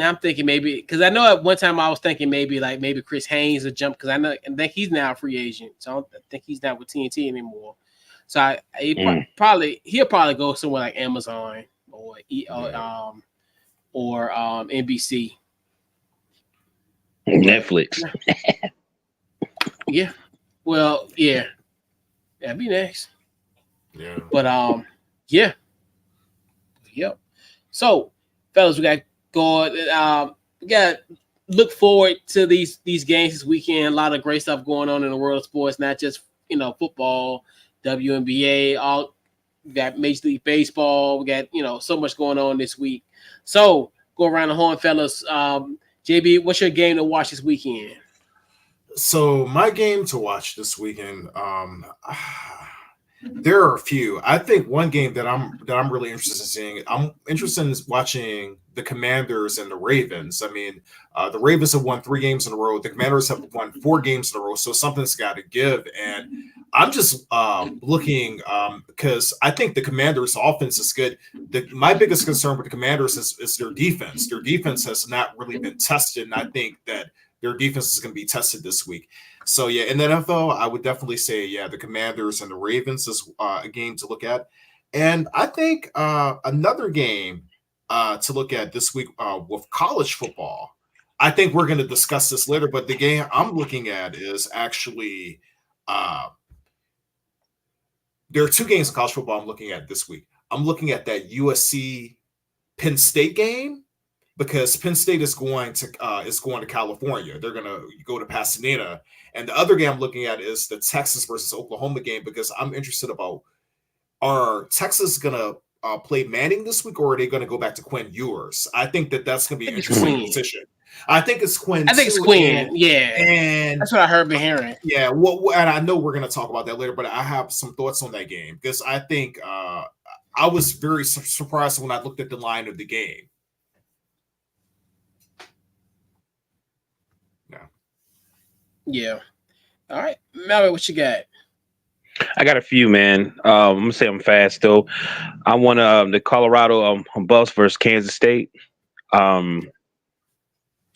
I'm thinking maybe, because I know at one time I was thinking maybe Chris Haynes would jump, because I think he's now a free agent, so I don't think he's not with TNT anymore. So he'll probably go somewhere like Amazon or or NBC. Netflix. Yeah. Well, yeah. That'd be next. Yeah. But yeah. Yep. So, fellas, we got going. We got look forward to these games this weekend. A lot of great stuff going on in the world of sports, not just football, WNBA. All we got Major League Baseball. We got so much going on this week. So go around the horn, fellas. JB, what's your game to watch this weekend? So my game to watch this weekend, there are a few. I think one game that I'm really interested in seeing. I'm interested in watching the Commanders and the Ravens. I mean, the Ravens have won 3 games in a row. The Commanders have won 4 games in a row. So something's got to give. And I'm just looking because I think the Commanders' offense is good. My biggest concern with the Commanders is their defense. Their defense has not really been tested, and I think that their defense is going to be tested this week. So, yeah, in the NFL, I would definitely say, yeah, the Commanders and the Ravens is a game to look at. And I think another game to look at this week with college football, I think we're going to discuss this later, but the game I'm looking at is actually there are 2 games of college football I'm looking at this week. I'm looking at that USC Penn State game, because Penn State is going to California. They're going to go to Pasadena. And the other game I'm looking at is the Texas versus Oklahoma game, because I'm interested about, are Texas going to play Manning this week, or are they going to go back to Quinn Ewers? I think that's going to be an interesting decision. I think it's Quinn. I think it's Quinn. Yeah. And that's what I heard been hearing. Yeah. Well, and I know we're going to talk about that later, but I have some thoughts on that game, because I think I was very surprised when I looked at the line of the game. Yeah. All right. Mallory, what you got? I got a few, man. I'm gonna say I'm fast though. I want the Colorado Buffs versus Kansas State. I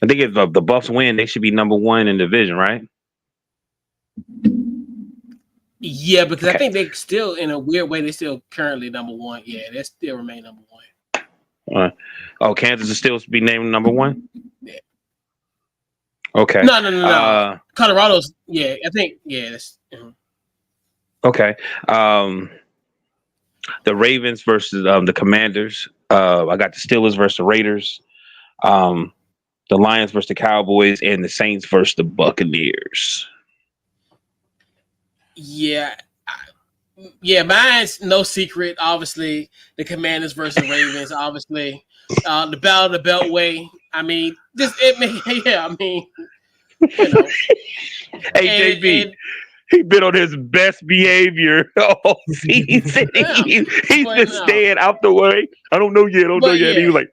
think if the Buffs win, they should be number 1 in the division, right? Yeah, because I think they still, in a weird way, they're still currently number 1. Yeah, they still remain number 1. Kansas is still to be named number 1? Yeah. Okay. No. Colorado's, yeah, I think, yeah. That's, Okay. The Ravens versus the Commanders. I got the Steelers versus the Raiders. The Lions versus the Cowboys, and the Saints versus the Buccaneers. Yeah. Yeah, mine's no secret. Obviously, the Commanders versus the Ravens. Obviously, the battle of the Beltway. I mean, Hey, JB, he been on his best behavior all season. He's been staying out the way. I don't know yet. Yeah. He was like,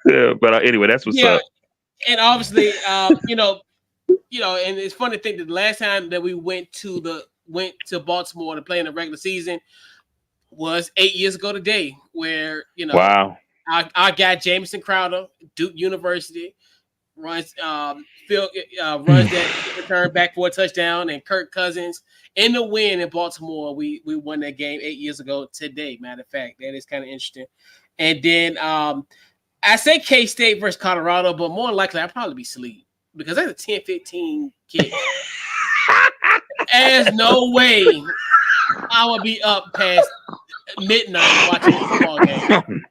yeah. But anyway, that's what's up. And obviously, and it's funny to think that the last time that we went to Baltimore to play in the regular season was 8 years ago today, where wow, our guy Jamison Crowder, Duke University, runs that return back for a touchdown, and Kirk Cousins in the win in Baltimore. We won that game 8 years ago today. Matter of fact, that is kind of interesting. And then I say K-State versus Colorado, but more likely I'd probably be asleep, because that's a 10-15 kick. There's no way I would be up past midnight watching a football game.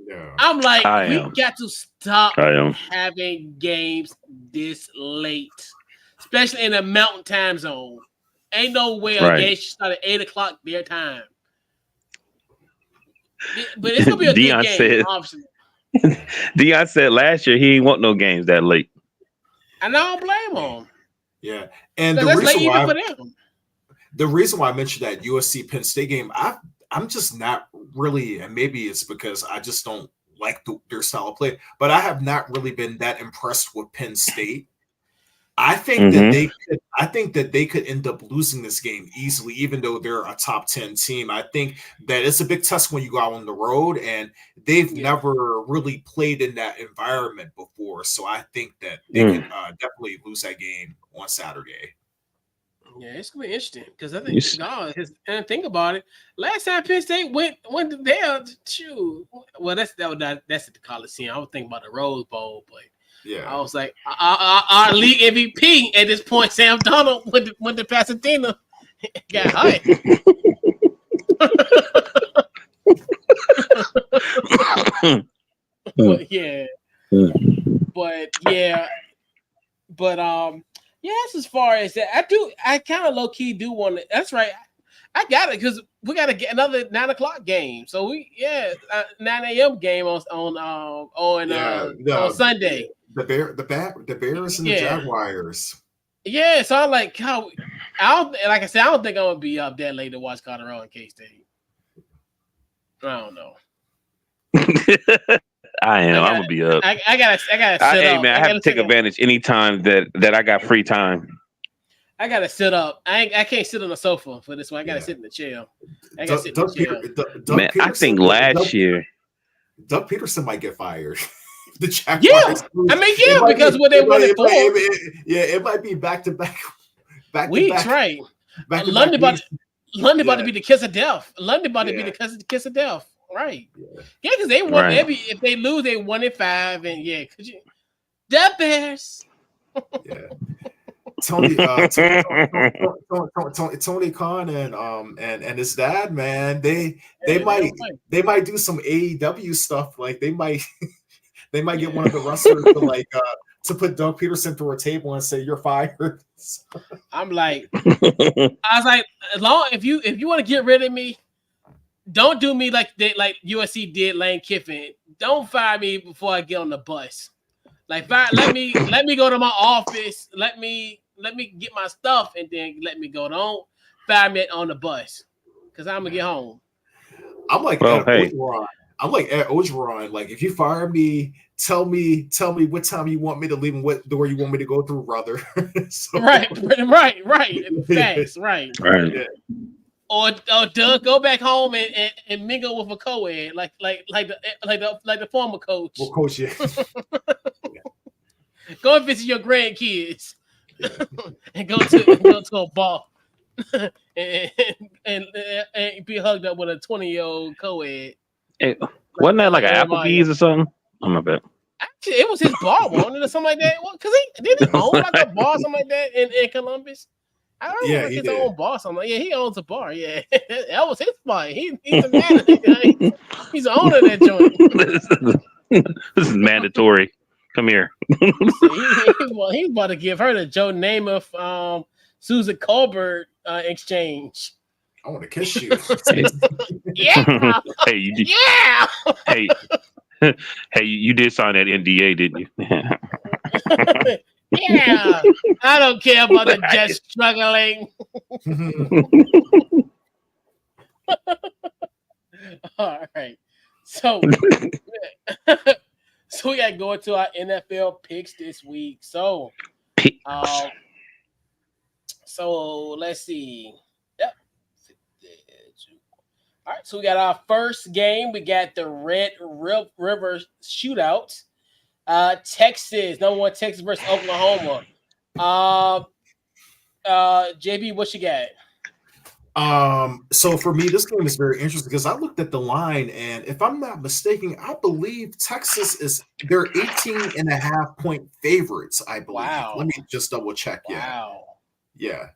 Yeah. I'm like, we got to stop having games this late, especially in the Mountain Time Zone. Ain't no way a game should start at 8 o'clock their time. But it's gonna be a good game, obviously. Deion said last year he ain't want no games that late. And I don't blame him. Yeah, and the reason why I mentioned that USC Penn State game, I'm just not really, and maybe it's because I just don't like their style of play, but I have not really been that impressed with Penn State. I think that they could end up losing this game easily, even though they're a top 10 team. I think that it's a big test when you go out on the road, and they've never really played in that environment before. So I think that they could definitely lose that game on Saturday. Yeah, it's gonna be interesting because I think and think about it. Last time Penn State went there, shoot. Well, that's at the Coliseum. I was thinking about the Rose Bowl, but Yeah, I was like, our league MVP at this point, Sam Donald, went to Pasadena, got hype. But yeah, that's as far as that. I kind of low key do want to. That's right. I got it because we got to get another 9 o'clock game. So 9 a.m. game on Sunday. The Bears and the Jaguars. Yeah, so I'm like, I don't think I'm gonna be up that late to watch Colorado and K-State. I don't know. I am. I'm gonna be up. I gotta sit up. Hey man, I have to take advantage anytime that I got free time. I gotta sit up. I can't sit on the sofa for this one. I gotta sit in the chair. I gotta sit in the chair. Man, I think last year Doug Peterson might get fired. The Jaguars. Because what they wanted for. It might be back to back weeks, right? London about to be the kiss of death. London about to be the kiss of death. Right. Yeah, because they won. Right. If they lose, they 1-5, and could you? The Bears. Yeah. Tony Khan and his dad, man, they might do some AEW stuff. Like they might get one of the wrestlers to put Doug Peterson through a table and say you're fired. I'm like, I was like, as long if you want to get rid of me. Don't do me like USC did Lane Kiffin. Don't fire me before I get on the bus. Like let me go to my office. Let me get my stuff and then let me go. Don't fire me on the bus because I'm gonna get home. I'm like Ed Ogeron. Like if you fire me, tell me what time you want me to leave and what door you want me to go through, brother. Right. Facts, right. Yeah. Or Doug, go back home and mingle with a co-ed like the former coach. Well, coach, yeah. Go and visit your grandkids, and go to a bar, and be hugged up with a 20-year-old co-ed. Hey, wasn't that like an Applebee's or something? Oh my bad. Actually, it was his bar, wasn't it, or something like that? Because he didn't own like a bar, something like that in Columbus. I don't know his own bar. Something. Yeah, he owns a bar. Yeah, that was his spot. He's a man. He's the owner of that joint. This is mandatory. Come here. He's about to give her the Joe Namath, Susan Colbert exchange. I want to kiss you. Yeah. Hey, you did. Yeah. Hey, you did sign that NDA, didn't you? Yeah, I don't care about the Jets struggling. All right, so we got to go into our NFL picks this week. So let's see. Yep. All right, so we got our first game. We got the Red River Shootout. Texas, number 1 Texas versus Oklahoma. JB, what you got? So for me, this game is very interesting because I looked at the line, and if I'm not mistaken, I believe Texas they're 18.5 point favorites, I believe. Wow. Let me just double check. Wow. Yeah.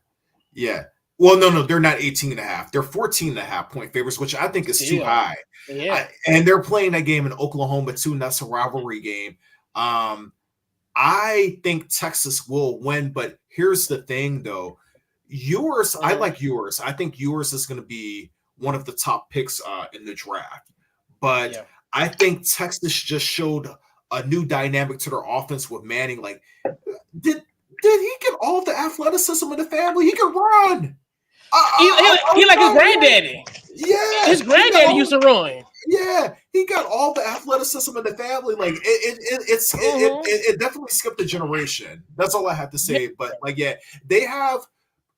Well, no, they're not 18.5. They're 14.5 point favorites, which I think is too high. Yeah. And they're playing that game in Oklahoma too, and that's a rivalry game. I think Texas will win, but here's the thing, though. I like yours. I think yours is going to be one of the top picks in the draft. But I think Texas just showed a new dynamic to their offense with Manning. Like, did he get all the athleticism in the family? He can run. He like his granddaddy. Yeah, his granddaddy used to run. Yeah, he got all the athleticism in the family. Like it definitely skipped a generation. That's all I have to say. But they have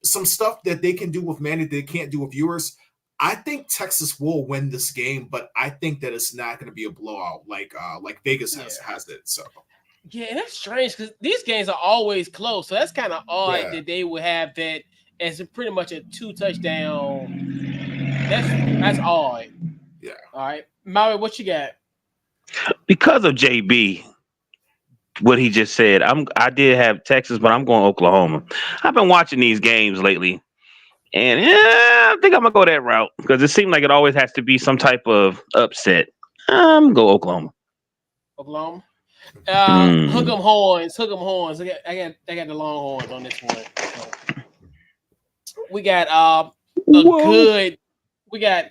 some stuff that they can do with Manny that they can't do with yours. I think Texas will win this game, but I think that it's not going to be a blowout like Vegas has it. So yeah, and that's strange because these games are always close. So that's kind of odd that they would have that It's pretty much a 2 touchdown. That's odd. Yeah. All right, Maui, what you got? Because of JB, what he just said, I did have Texas, but I'm going Oklahoma. I've been watching these games lately, and I think I'm gonna go that route because it seems like it always has to be some type of upset. I'm gonna go Oklahoma. Oklahoma. Mm. Hook 'em horns. I got the Longhorns on this one. So, we got we got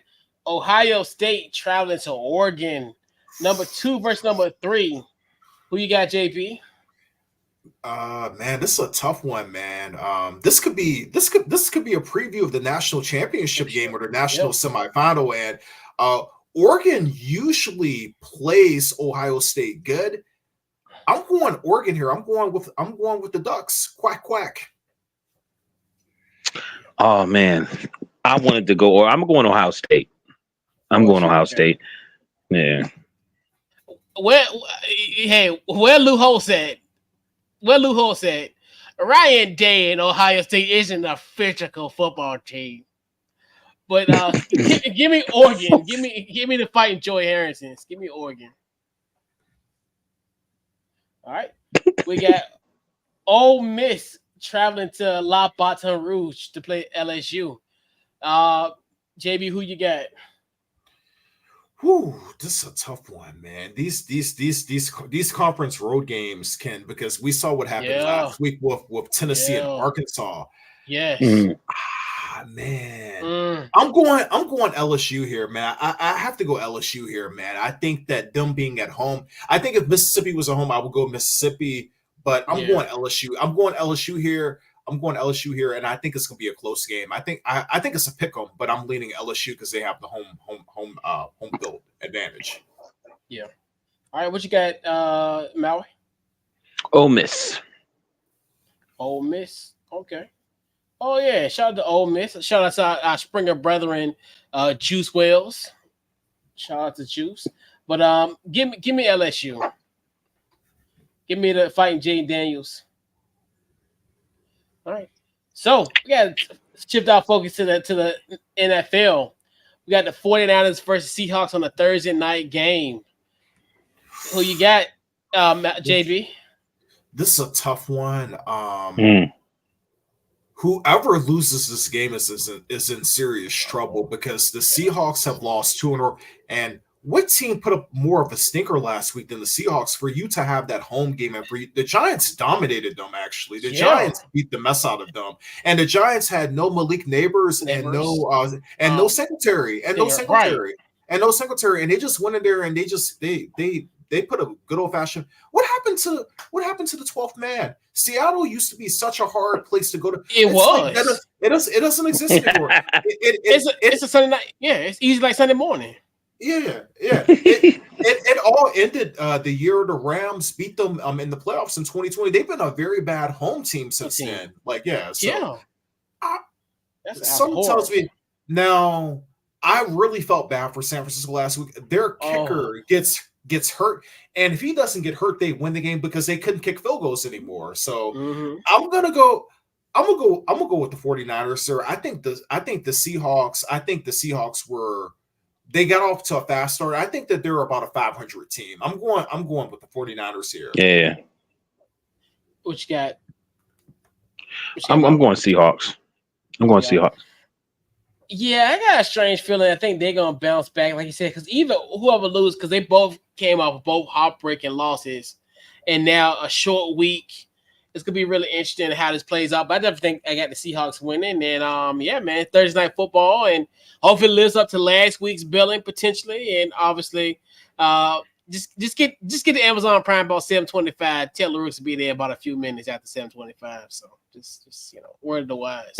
Ohio State traveling to Oregon. Number 2 versus number 3. Who you got, JP? Man, this is a tough one, man. This could be a preview of the national championship game or the national semifinal. And Oregon usually plays Ohio State good. I'm going Oregon here. I'm going with the Ducks. Quack quack. Oh man, I wanted to go, or I'm going Ohio State. I'm going Ohio State. Yeah. Where Lou Holtz said? Where Lou Holtz said? Ryan Day and Ohio State isn't a physical football team. But give me Oregon. Give me the fighting Joey Harrisons. Give me Oregon. All right. We got Ole Miss traveling to La Baton Rouge to play LSU. JB, who you got? Whew, this is a tough one, man. These conference road games can, because we saw what happened last week with Tennessee and Arkansas. Yes. Man. I'm going LSU here, man. I have to go LSU here, man. I think that them being at home, I think if Mississippi was at home, I would go Mississippi, but I'm going LSU. I'm going LSU here, and I think it's gonna be a close game. I think it's a pick 'em, but I'm leaning LSU because they have the home field advantage. Yeah. All right, what you got, Maui? Ole Miss. Ole Miss. Okay. Oh yeah, shout out to Ole Miss. Shout out to our Springer brethren, Juice Wells. Shout out to Juice. But give me LSU. Give me the fighting Jay Daniels. All right. So we got to shift our focus to the NFL. We got the 49ers versus Seahawks on a Thursday night game. Who you got, JB? This is a tough one. Whoever loses this game is in serious trouble because the Seahawks have lost 2 in a row. And what team put up more of a stinker last week than the Seahawks for you to have that home game? And the Giants dominated them, actually. The Giants beat the mess out of them. And the Giants had no Malik Neighbors and no Secretary. And they just went in there and they put a good old fashioned. What happened to the 12th man? Seattle used to be such a hard place to go to. It doesn't exist anymore. It's a Sunday night. Yeah, it's easy like Sunday morning. Yeah. It all ended the year the Rams beat them in the playoffs in 2020. They've been a very bad home team since then. Something tells me now. I really felt bad for San Francisco last week. Their kicker gets hurt, and if he doesn't get hurt, they win the game because they couldn't kick field goals anymore. So I'm gonna go with the 49ers, sir. I think the Seahawks they got off to a fast start. I think that they're about a 500 team. I'm going with the 49ers here. Yeah. What you got? I'm going Seahawks. I'm going Seahawks. Yeah, I got a strange feeling. I think they're gonna bounce back, like you said, because either whoever loses, because they both came off of both heartbreaking losses, and now a short week. It's gonna be really interesting how this plays out. But I definitely think I got the Seahawks winning, and Thursday night football, and hopefully it lives up to last week's billing potentially, and obviously, just get the Amazon Prime about 7:25. Tell Larux to be there about a few minutes after 7:25. So just word of the wise.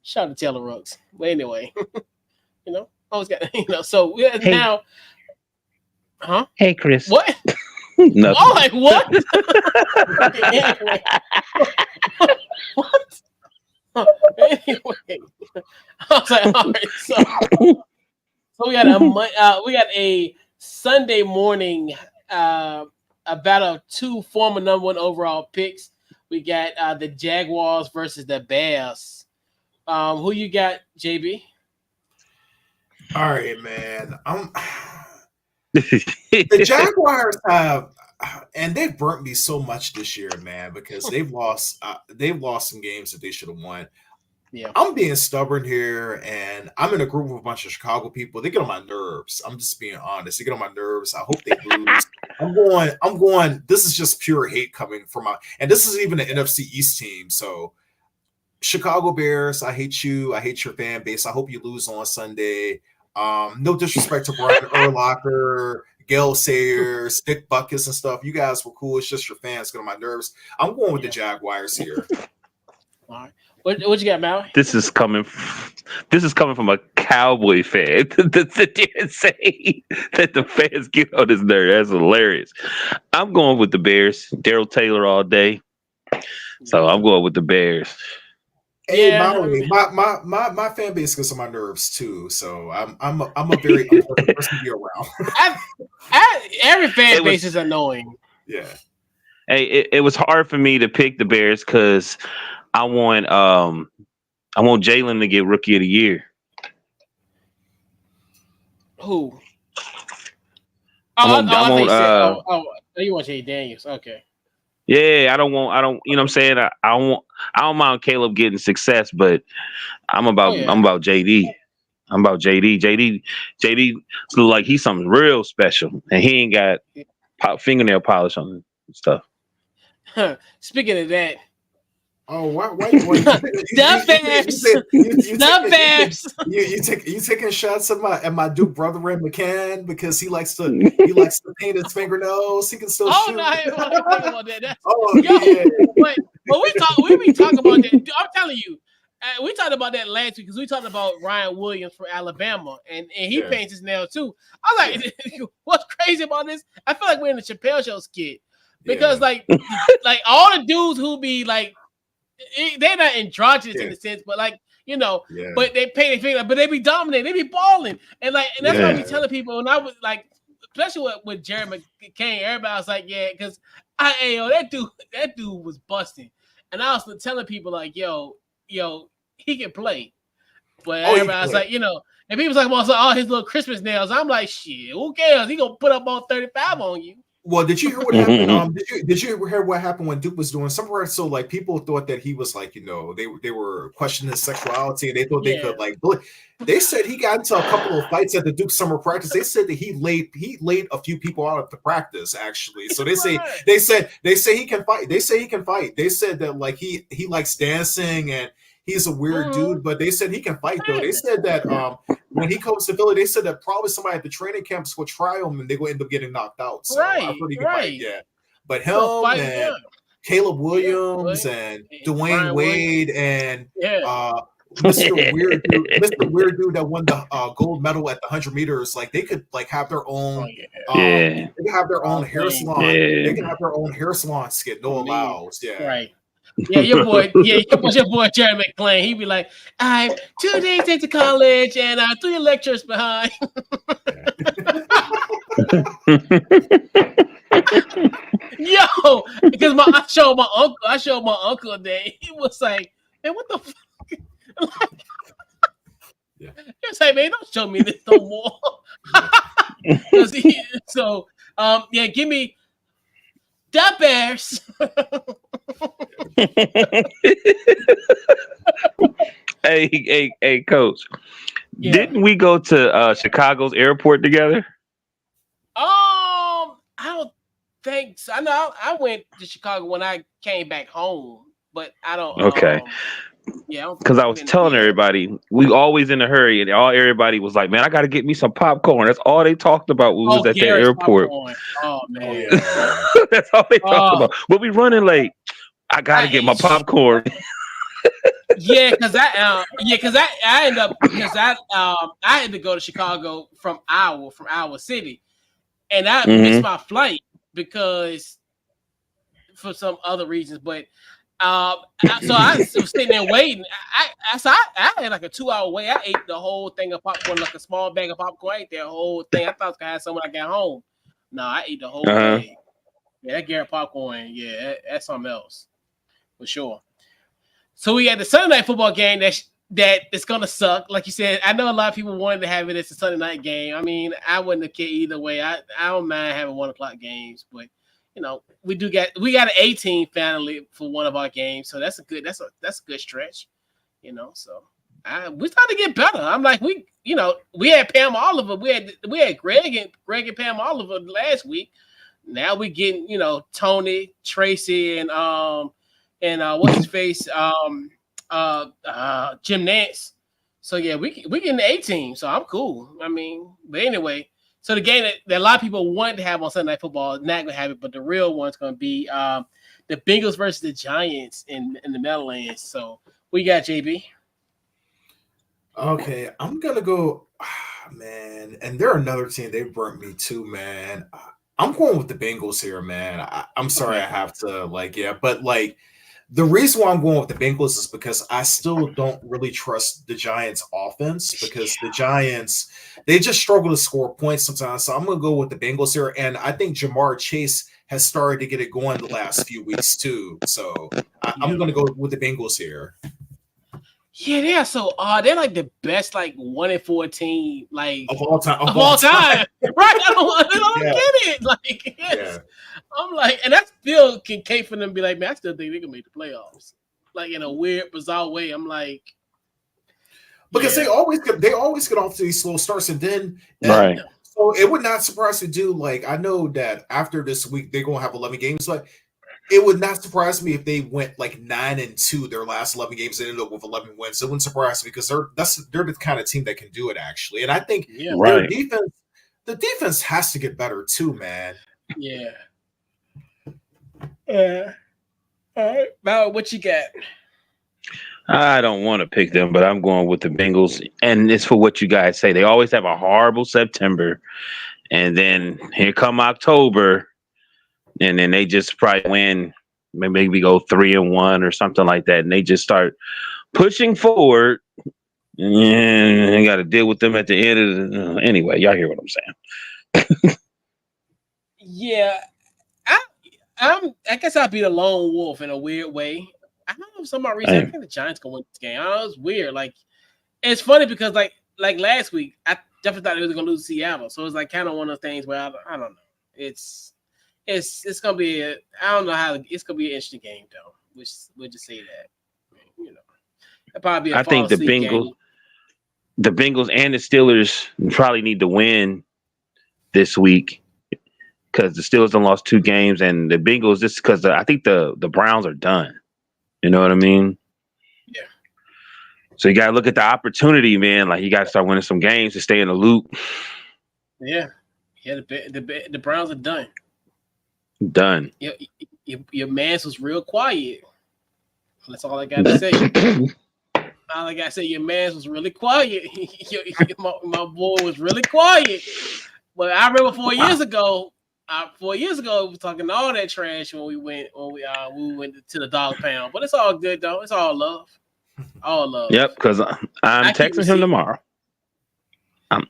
Shout out to Taylor Rooks. But anyway, always got So now, huh? Hey, Chris. What? Nothing. Oh, like what? Anyway. What? Anyway, I was like, all right. So we got a Sunday morning battle of 2 former number 1 overall picks. We got the Jaguars versus the Bears. Who you got, JB? All right, man. The Jaguars have, and they've burnt me so much this year, man, because they've lost some games that they should have won. Yeah, I'm being stubborn here, and I'm in a group of a bunch of Chicago people. They get on my nerves. I'm just being honest. They get on my nerves. I hope they lose. I'm going. This is just pure hate coming from and this is even an NFC East team. So, Chicago Bears, I hate you. I hate your fan base. I hope you lose on Sunday. No disrespect to Brian Urlacher, Gail Sayers, Nick Buckus, and stuff. You guys were cool. It's just your fans get on my nerves. I'm going with the Jaguars here. All right. What you got, Maui? This is coming from a Cowboy fan to sit there and say that the fans get on his nerve. That's hilarious. I'm going with the Bears. Daryl Taylor all day. So I'm going with the Bears. Hey, Maui, my fan base gets on my nerves too. So I'm a very unpleasant person to be around. Every fan base is annoying. Yeah. Hey, it was hard for me to pick the Bears because I want Jalen to get Rookie of the Year. Who? You want Jay Daniels? Okay. Yeah, I don't. You know what I'm saying? I don't mind Caleb getting success, but I'm about JD. I'm about JD. JD look like he's something real special, and he ain't got fingernail polish on and stuff. Speaking of that. Oh, why the Bears. You taking shots at my Duke brother McCann because he likes to paint his fingernails. He can still shoot. No, I want to talk about that. Yeah. But we be talking about that. I'm telling you, we talked about that last week because we talked about Ryan Williams from Alabama, and he paints his nails too. I was like, what's crazy about this? I feel like we're in the Chappelle Show skit because like all the dudes who be like. They're not androgynous in a sense, but but they pay their finger, but they be dominating, they be balling, and that's what I be telling people. And I was like, especially with Jerry McCain, everybody was like, yeah, because that dude was busting, and I was telling people like, yo, he can play, but everybody was like, and people was like, well, his little Christmas nails. I'm like, shit, who cares? He gonna put up all 35 on you. Well, did you hear what happened? Did you hear what happened when Duke was doing somewhere? So like people thought that he was like, they were questioning his sexuality and they thought they could like. They said he got into a couple of fights at the Duke summer practice. They said that he laid a few people out of the practice actually. So they say he can fight. They say he can fight. They said that like he likes dancing and he's a weird dude, but they said he can fight though. They said that when he comes to Philly, they said that probably somebody at the training camps will try him and they will end up getting knocked out. So I heard he can fight, yeah. But him and Caleb Williams and Dwayne Wade and Mr. Weird Dude that won the gold medal at the 100 meters, like they could like have their own they can have their own hair salon. They can have their own hair salon skit, no allows. Yeah. Right. Yeah, your boy Jerry McClain. He'd be like, I'm 2 days into college and 3 lectures behind. Yo, because I showed my uncle today. He was like, man, what the fuck? He was like, man, don't show me this no more. Give me the Bears. Hey, Coach. Yeah. Didn't we go to Chicago's airport together? I don't think so. I know I went to Chicago when I came back home, but I don't. Okay. Because I was telling everybody we always in a hurry, and everybody was like, "Man, I got to get me some popcorn." That's all they talked about when we was at the airport. Popcorn. Oh man, that's all they talked about. But we running late. I got to get my popcorn. Because I had to go to Chicago from Iowa City, and I missed my flight because for some other reasons, but. So I was sitting there waiting. I had like a 2-hour wait. I ate the whole thing of popcorn, like a small bag of popcorn. I ate that whole thing. I thought I was gonna have some when I got home. No, I ate the whole thing. Yeah, that Garrett popcorn. Yeah, that's something else for sure. So we had the Sunday night football game that that it's gonna suck. Like you said, I know a lot of people wanted to have it as a Sunday night game. I mean, I wouldn't have cared either way. I don't mind having 1:00 games, but we got an 18 finally for one of our games, so that's a good stretch. So we're starting to get better. I'm like we had Pam Oliver, we had Greg and Pam Oliver last week. Now we getting Tony, Tracy, and what's his face Jim Nance. So yeah, we getting the 18. So I'm cool. I mean, but anyway, so the game that a lot of people want to have on Sunday Night Football is not gonna have it, but the real one's gonna be the Bengals versus the Giants in the Meadowlands. So we got JB. Okay, I'm gonna go, man. And they're another team. They burnt me too, man. I'm going with the Bengals here, man. I'm sorry, I have to but the reason why I'm going with the Bengals is because I still don't really trust the Giants' offense because the Giants, they just struggle to score points sometimes. So I'm going to go with the Bengals here. And I think Jamar Chase has started to get it going the last few weeks too. So I'm going to go with the Bengals here. Yeah, they are so odd. They're like the best 1-14 of all time. Right? I don't get it. I'm like, and I still can cape for them. And be like, man, I still think they can make the playoffs. In a weird, bizarre way. I'm like, because they always get off to these slow starts, and then right. So it would not surprise me to I know that after this week they're gonna have 11 games, but it would not surprise me if they went 9-2 their last 11 games and ended up with 11 wins. It wouldn't surprise me because they're the kind of team that can do it actually. And I think their defense has to get better too, man. Yeah. All right. Now, what you got? I don't want to pick them, but I'm going with the Bengals. And it's for what you guys say. They always have a horrible September. And then here come October. And then they just probably win, maybe go 3-1 or something like that. And they just start pushing forward. And they got to deal with them at the end of the anyway, y'all hear what I'm saying. Yeah. I guess I'll be the lone wolf in a weird way. I don't know for some reason. I think the Giants can win this game. I don't know, it's weird. It's funny because like last week, I definitely thought they was gonna lose Seattle. So it's kind of one of those things where I don't know. It's gonna be I don't know how it's gonna be an interesting game though. We'll just say that. It'll probably be I think the Bengals and the Steelers probably need to win this week. Because the Steelers done lost 2 games, and the Bengals just because I think the Browns are done. You know what I mean? Yeah. So you gotta look at the opportunity, man. You gotta start winning some games to stay in the loop. Yeah. The Browns are done. Done. Your man's was real quiet. That's all I gotta say. All I gotta say, your man's was really quiet. my boy was really quiet. But I remember 4 years ago. 4 years ago, we were talking all that trash when we went to the dog pound. But it's all good though. It's all love. All love. Yep, because I'm texting him tomorrow.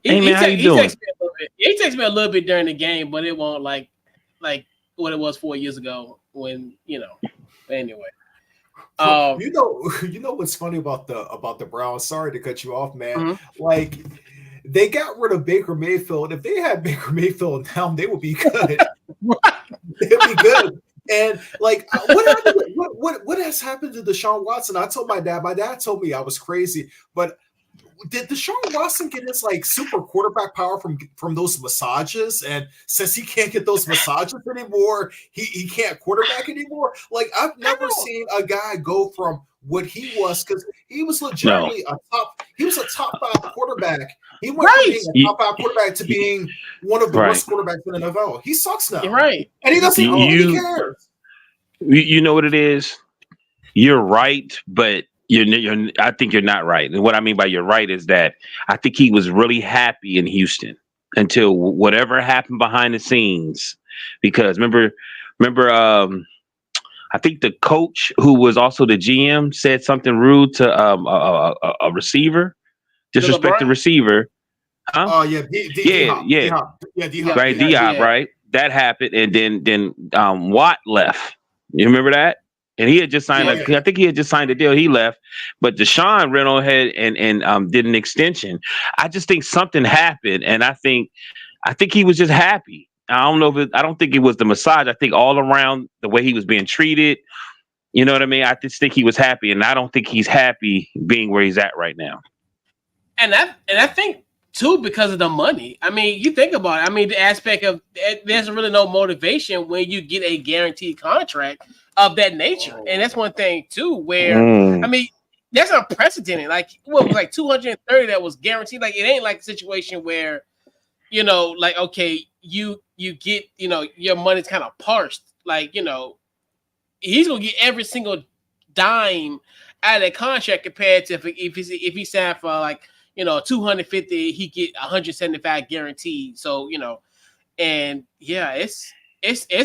Hey man, how you doing? He texted me a little bit during the game, but it won't like what it was 4 years ago when But anyway. You know what's funny about the Browns? Sorry to cut you off, man. Mm-hmm. They got rid of Baker Mayfield. If they had Baker Mayfield now, they would be good. They'd be good. And what has happened to Deshaun Watson? I told my dad. My dad told me I was crazy, but did Deshaun Watson get his super quarterback power from those massages? And since he can't get those massages anymore, he can't quarterback anymore. I've never seen a guy go from what he was, because he was legitimately a top 5 quarterback. He went from being a top 5 quarterback to being one of the worst quarterbacks in the NFL. He sucks now. You're right. And he doesn't really care. You know what it is? You're right, but I think you're not right. And what I mean by you're right is that I think he was really happy in Houston until whatever happened behind the scenes. Because remember, I think the coach who was also the GM said something rude to a receiver, disrespect the receiver. Huh? Oh yeah, D-Hop. Right, D-Hop, right? That happened, and then Watt left. You remember that? And he had just signed I think he had just signed a deal. He left, but Deshaun ran on ahead and did an extension. I just think something happened, and I think he was just happy. I don't know I don't think it was the massage. I think all around the way he was being treated, you know what I mean? I just think he was happy, and I don't think he's happy being where he's at right now. And I think too, because of the money. I mean, you think about it. I mean, the aspect of there's really no motivation when you get a guaranteed contract of that nature. And that's one thing too, where I mean, that's unprecedented. Like, what was like 230 that was guaranteed. Like, it ain't like a situation where, you know, like, okay, you get, you know, your money's kind of parsed. Like, you know, he's gonna get every single dime out of that contract compared to if he signed for like, you know, 250, he get 175 guaranteed. So, you know, and yeah, it's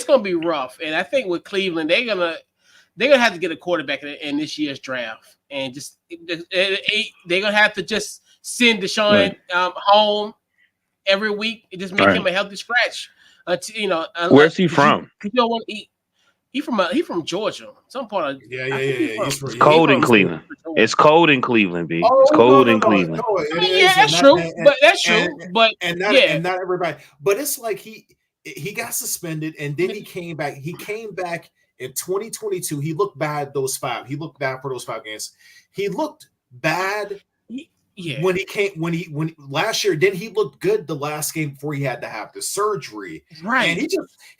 gonna be rough. And I think with Cleveland, they're gonna have to get a quarterback in this year's draft, and just they're gonna have to just send Deshaun home every week and just make him a healthy scratch. You know, where's he from? You don't want to eat. He from Georgia, some part of It's cold in Cleveland. It's cold in Cleveland, B. It's cold in Cleveland. No, I mean, yeah, that's true. But that's true. But not everybody. But it's like he got suspended and then he came back. He came back in 2022. He looked bad He looked bad for those 5 games. He looked bad. Yeah. When last year, then he looked good the last game before he had to have the surgery. Right. And he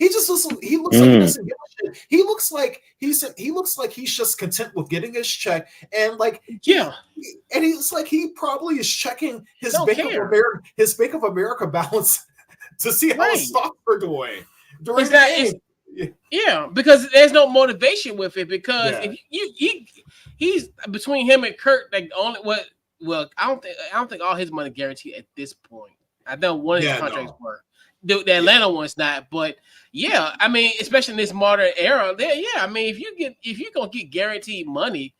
looks like he doesn't give a shit. He looks like he's just content with getting his check and like and he's like he probably is checking his Bank of America balance to see how his stocks are doing during the game. Yeah, because there's no motivation with it because if he's between him and Kirk, like only what. Well, I don't think all his money guaranteed at this point. I know one of his contracts were. The Atlanta one's not, but yeah, I mean, especially in this modern era, I mean, if you're gonna get guaranteed money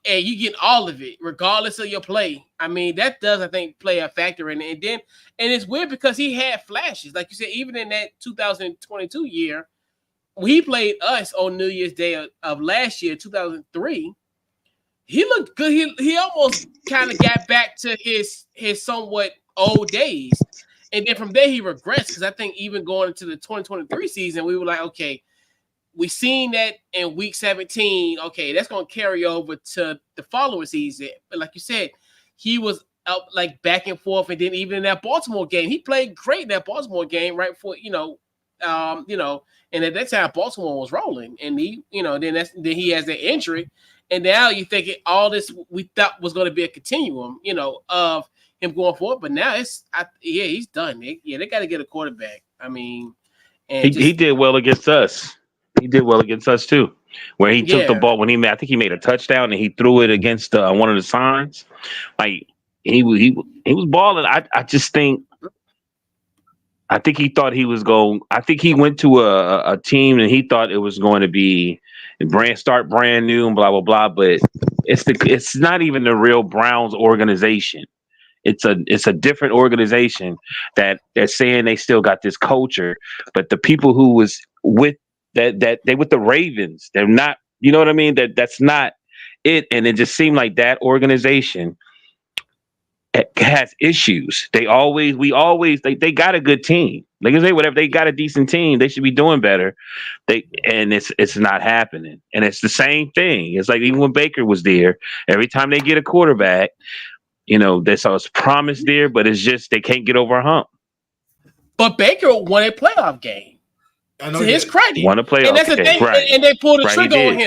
and you get all of it, regardless of your play, I mean, that does, I think, play a factor in it. And it's weird because he had flashes, like you said, even in that 2022 year, when he played us on New Year's Day of last year, 2003. He looked good. He almost kind of got back to his somewhat old days. And then from there, he regressed because I think even going into the 2023 season, we were like, okay, we seen that in week 17. Okay, that's going to carry over to the following season. But like you said, he was up like back and forth. And then even in that Baltimore game, he played great in that Baltimore game right before, and at that time, Baltimore was rolling. And he, then he has an injury. And now you think all this we thought was going to be a continuum, of him going forward. But now he's done. They got to get a quarterback. I mean, and he did well against us. He did well against us too, where he took the ball I think he made a touchdown and he threw it against one of the signs. Like he was balling. I just think. I think he thought he was going. I think he went to a team and he thought it was going to be brand new and blah blah blah. But it's not even the real Browns organization. It's a different organization that they're saying they still got this culture, but the people who was with that they with the Ravens, they're not. You know what I mean? That's not it. And it just seemed like that organization has issues. They got a good team. They can say whatever. They got a decent team. They should be doing better. It's not happening. And it's the same thing. It's like even when Baker was there, every time they get a quarterback, there's always promise there, but it's just they can't get over a hump. But Baker won a playoff game. To his credit. Won a playoff and that's the thing. Right. And they pulled the trigger on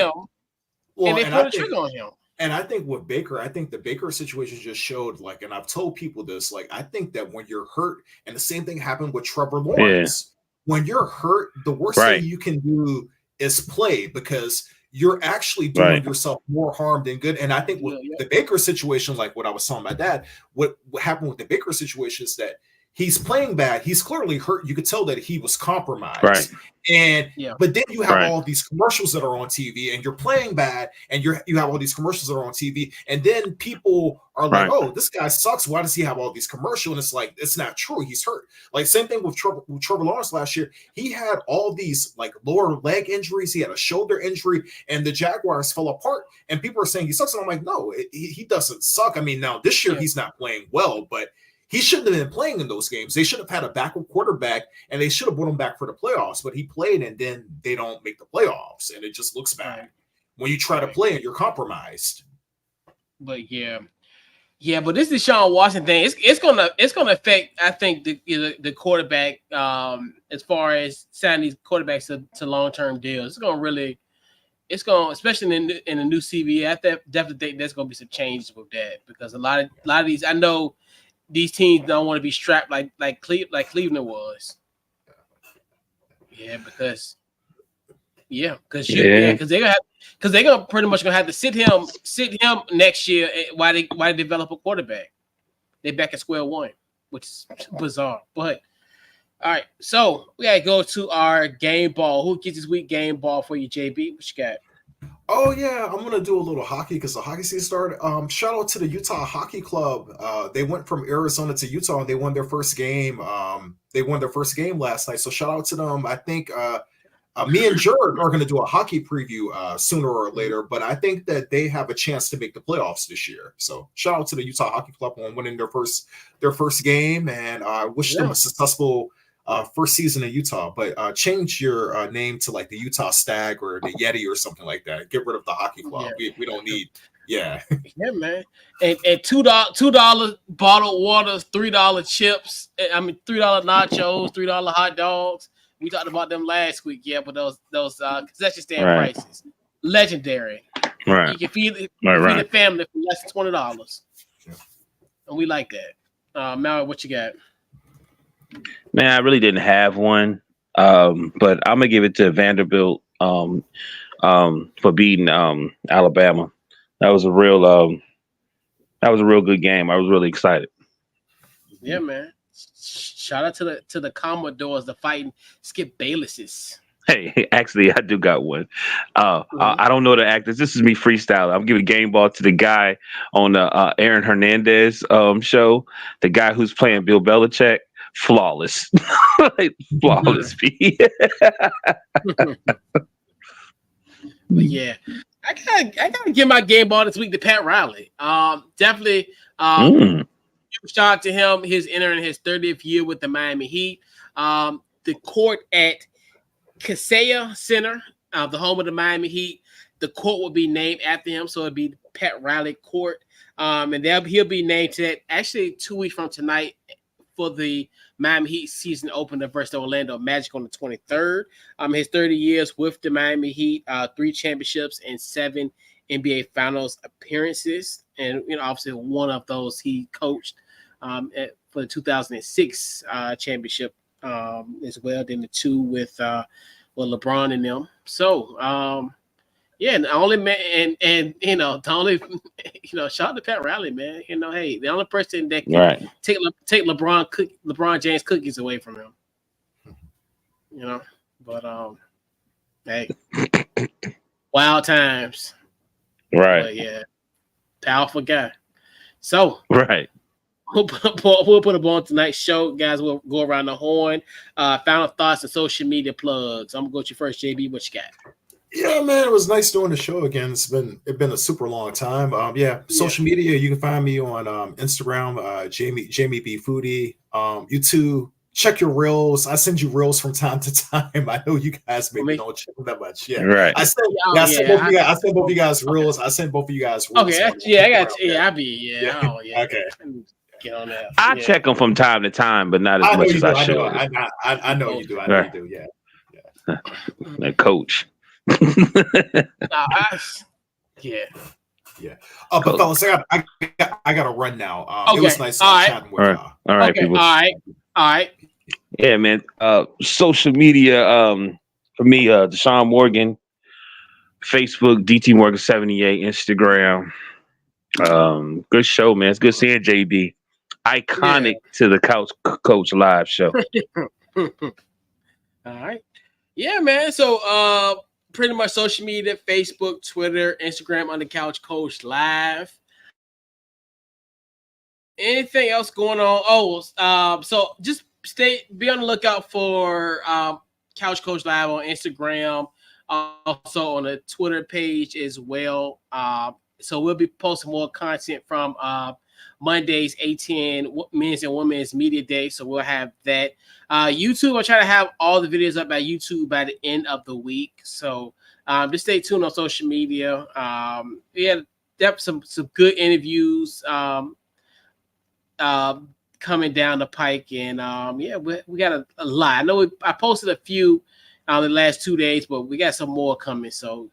him. And I think with Baker, I think the Baker situation just showed, like, and I've told people this, like, I think that when you're hurt, and the same thing happened with Trevor Lawrence, when you're hurt, the worst thing you can do is play because you're actually doing yourself more harm than good. And I think with the Baker situation, like what I was telling my dad, what happened with the Baker situation is that he's playing bad. He's clearly hurt. You could tell that he was compromised. Right. And but then you have Right. all these commercials that are on TV, and you're playing bad, and you have all these commercials that are on TV, and then people are like, Right. "Oh, this guy sucks. Why does he have all these commercials?" And it's like, it's not true. He's hurt. Like same thing with Trevor Lawrence last year. He had all these like lower leg injuries. He had a shoulder injury, and the Jaguars fell apart. And people are saying he sucks. And I'm like, no, he doesn't suck. I mean, now this year he's not playing well, but he shouldn't have been playing in those games. They should have had a backup quarterback, and they should have brought him back for the playoffs. But he played, and then they don't make the playoffs, and it just looks bad. When you try to play and you're compromised. But yeah, but this Deshaun Watson thing, it's gonna affect, I think, the quarterback as far as signing these quarterbacks to long-term deals. It's gonna especially in the new CBA. I definitely think there's gonna be some changes with that, because a lot of these, I know these teams don't want to be strapped like Cleveland was. Yeah, because they're gonna pretty much gonna have to sit him next year while they develop a quarterback. They're back at square one, which is bizarre. But all right, so we gotta go to our game ball. Who gets this week game ball for you, JB? What you got? Oh yeah, I'm gonna do a little hockey because the hockey season started. Shout out to the Utah Hockey Club. They went from Arizona to Utah and they won their first game. They won their first game last night. So shout out to them. I think me and Jared are gonna do a hockey preview sooner or later, but I think that they have a chance to make the playoffs this year. So shout out to the Utah Hockey Club on winning their first game, and I wish them a successful first season in Utah, but change your name to like the Utah Stag or the Yeti or something like that. Get rid of the hockey club. We don't need. Yeah, man. And $2 bottled waters, $3 chips. I mean $3 nachos, $3 hot dogs. We talked about them last week. Yeah, but those concession stand prices, legendary. Right. You can feed the family for less than $20, and we like that. Mallory, what you got? Man, I really didn't have one, but I'm gonna give it to Vanderbilt for beating Alabama. That was a real good game. I was really excited. Yeah, man. Shout out to the Commodores, the fighting Skip Baylesses. Hey, actually, I do got one. I don't know the actors. This is me freestyling. I'm giving game ball to the guy on the Aaron Hernandez show, the guy who's playing Bill Belichick. Flawless. Flawless. But yeah, I gotta give my game ball this week to Pat Riley. Definitely. Shout out to him. He's entering his 30th year with the Miami Heat. The court at Kaseya Center, the home of the Miami Heat, the court will be named after him, so it'll be Pat Riley Court. And he'll be named to that actually 2 weeks from tonight for the Miami Heat season opener versus the Orlando Magic on the 23rd. His 30 years with the Miami Heat, 3 championships and 7 NBA Finals appearances, and obviously one of those he coached for the 2006 championship as well. Then the 2 with LeBron and them. So yeah, the only man, and the only shout out to Pat Riley, man. Hey, the only person that can take LeBron James cookies away from him. But hey, wild times. Right. But yeah, powerful guy. So we'll put a ball on tonight's show, guys. We'll go around the horn. Final thoughts and social media plugs. I'm gonna go to you first, JB. What you got? Yeah, man, it was nice doing the show again. It's been a super long time. Social media, you can find me on Instagram, Jamie B Foodie. YouTube, check your reels. I send you reels from time to time. I know you guys maybe don't check them that much. Yeah, right. I send both of you guys reels. I send both of you guys reels. Okay, okay. Get on that. I check them from time to time, but not as much as I should. I know you do. I know you do. Yeah. The coach. Yeah. But fellas, I got to run now. It was nice chatting with y'all. All right, people. All right. Yeah, man. Social media for me, Deshaun Morgan, Facebook, DT Morgan 78, Instagram. Good show, man. It's good seeing JB. iconic to the Couch Coach Live show. All right. Yeah, man. So pretty much social media, Facebook, Twitter, Instagram on the Couch Coach Live. Anything else going on? So just be on the lookout for Couch Coach Live on Instagram, also on the Twitter page as well. So we'll be posting more content from Mondays, 8:10 Men's and Women's Media Day. So we'll have that. YouTube, I'll try to have all the videos up at YouTube by the end of the week. So just stay tuned on social media. Yeah, definitely some good interviews coming down the pike, and yeah, we got a lot. I know I posted a few the last 2 days, but we got some more coming. So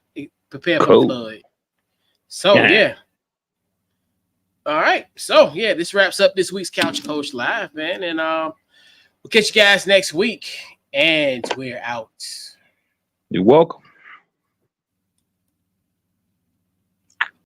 prepare for the flood. So yeah. All right. So yeah, this wraps up this week's Couch Coach Live, man, and we'll catch you guys next week. And we're out. You're welcome.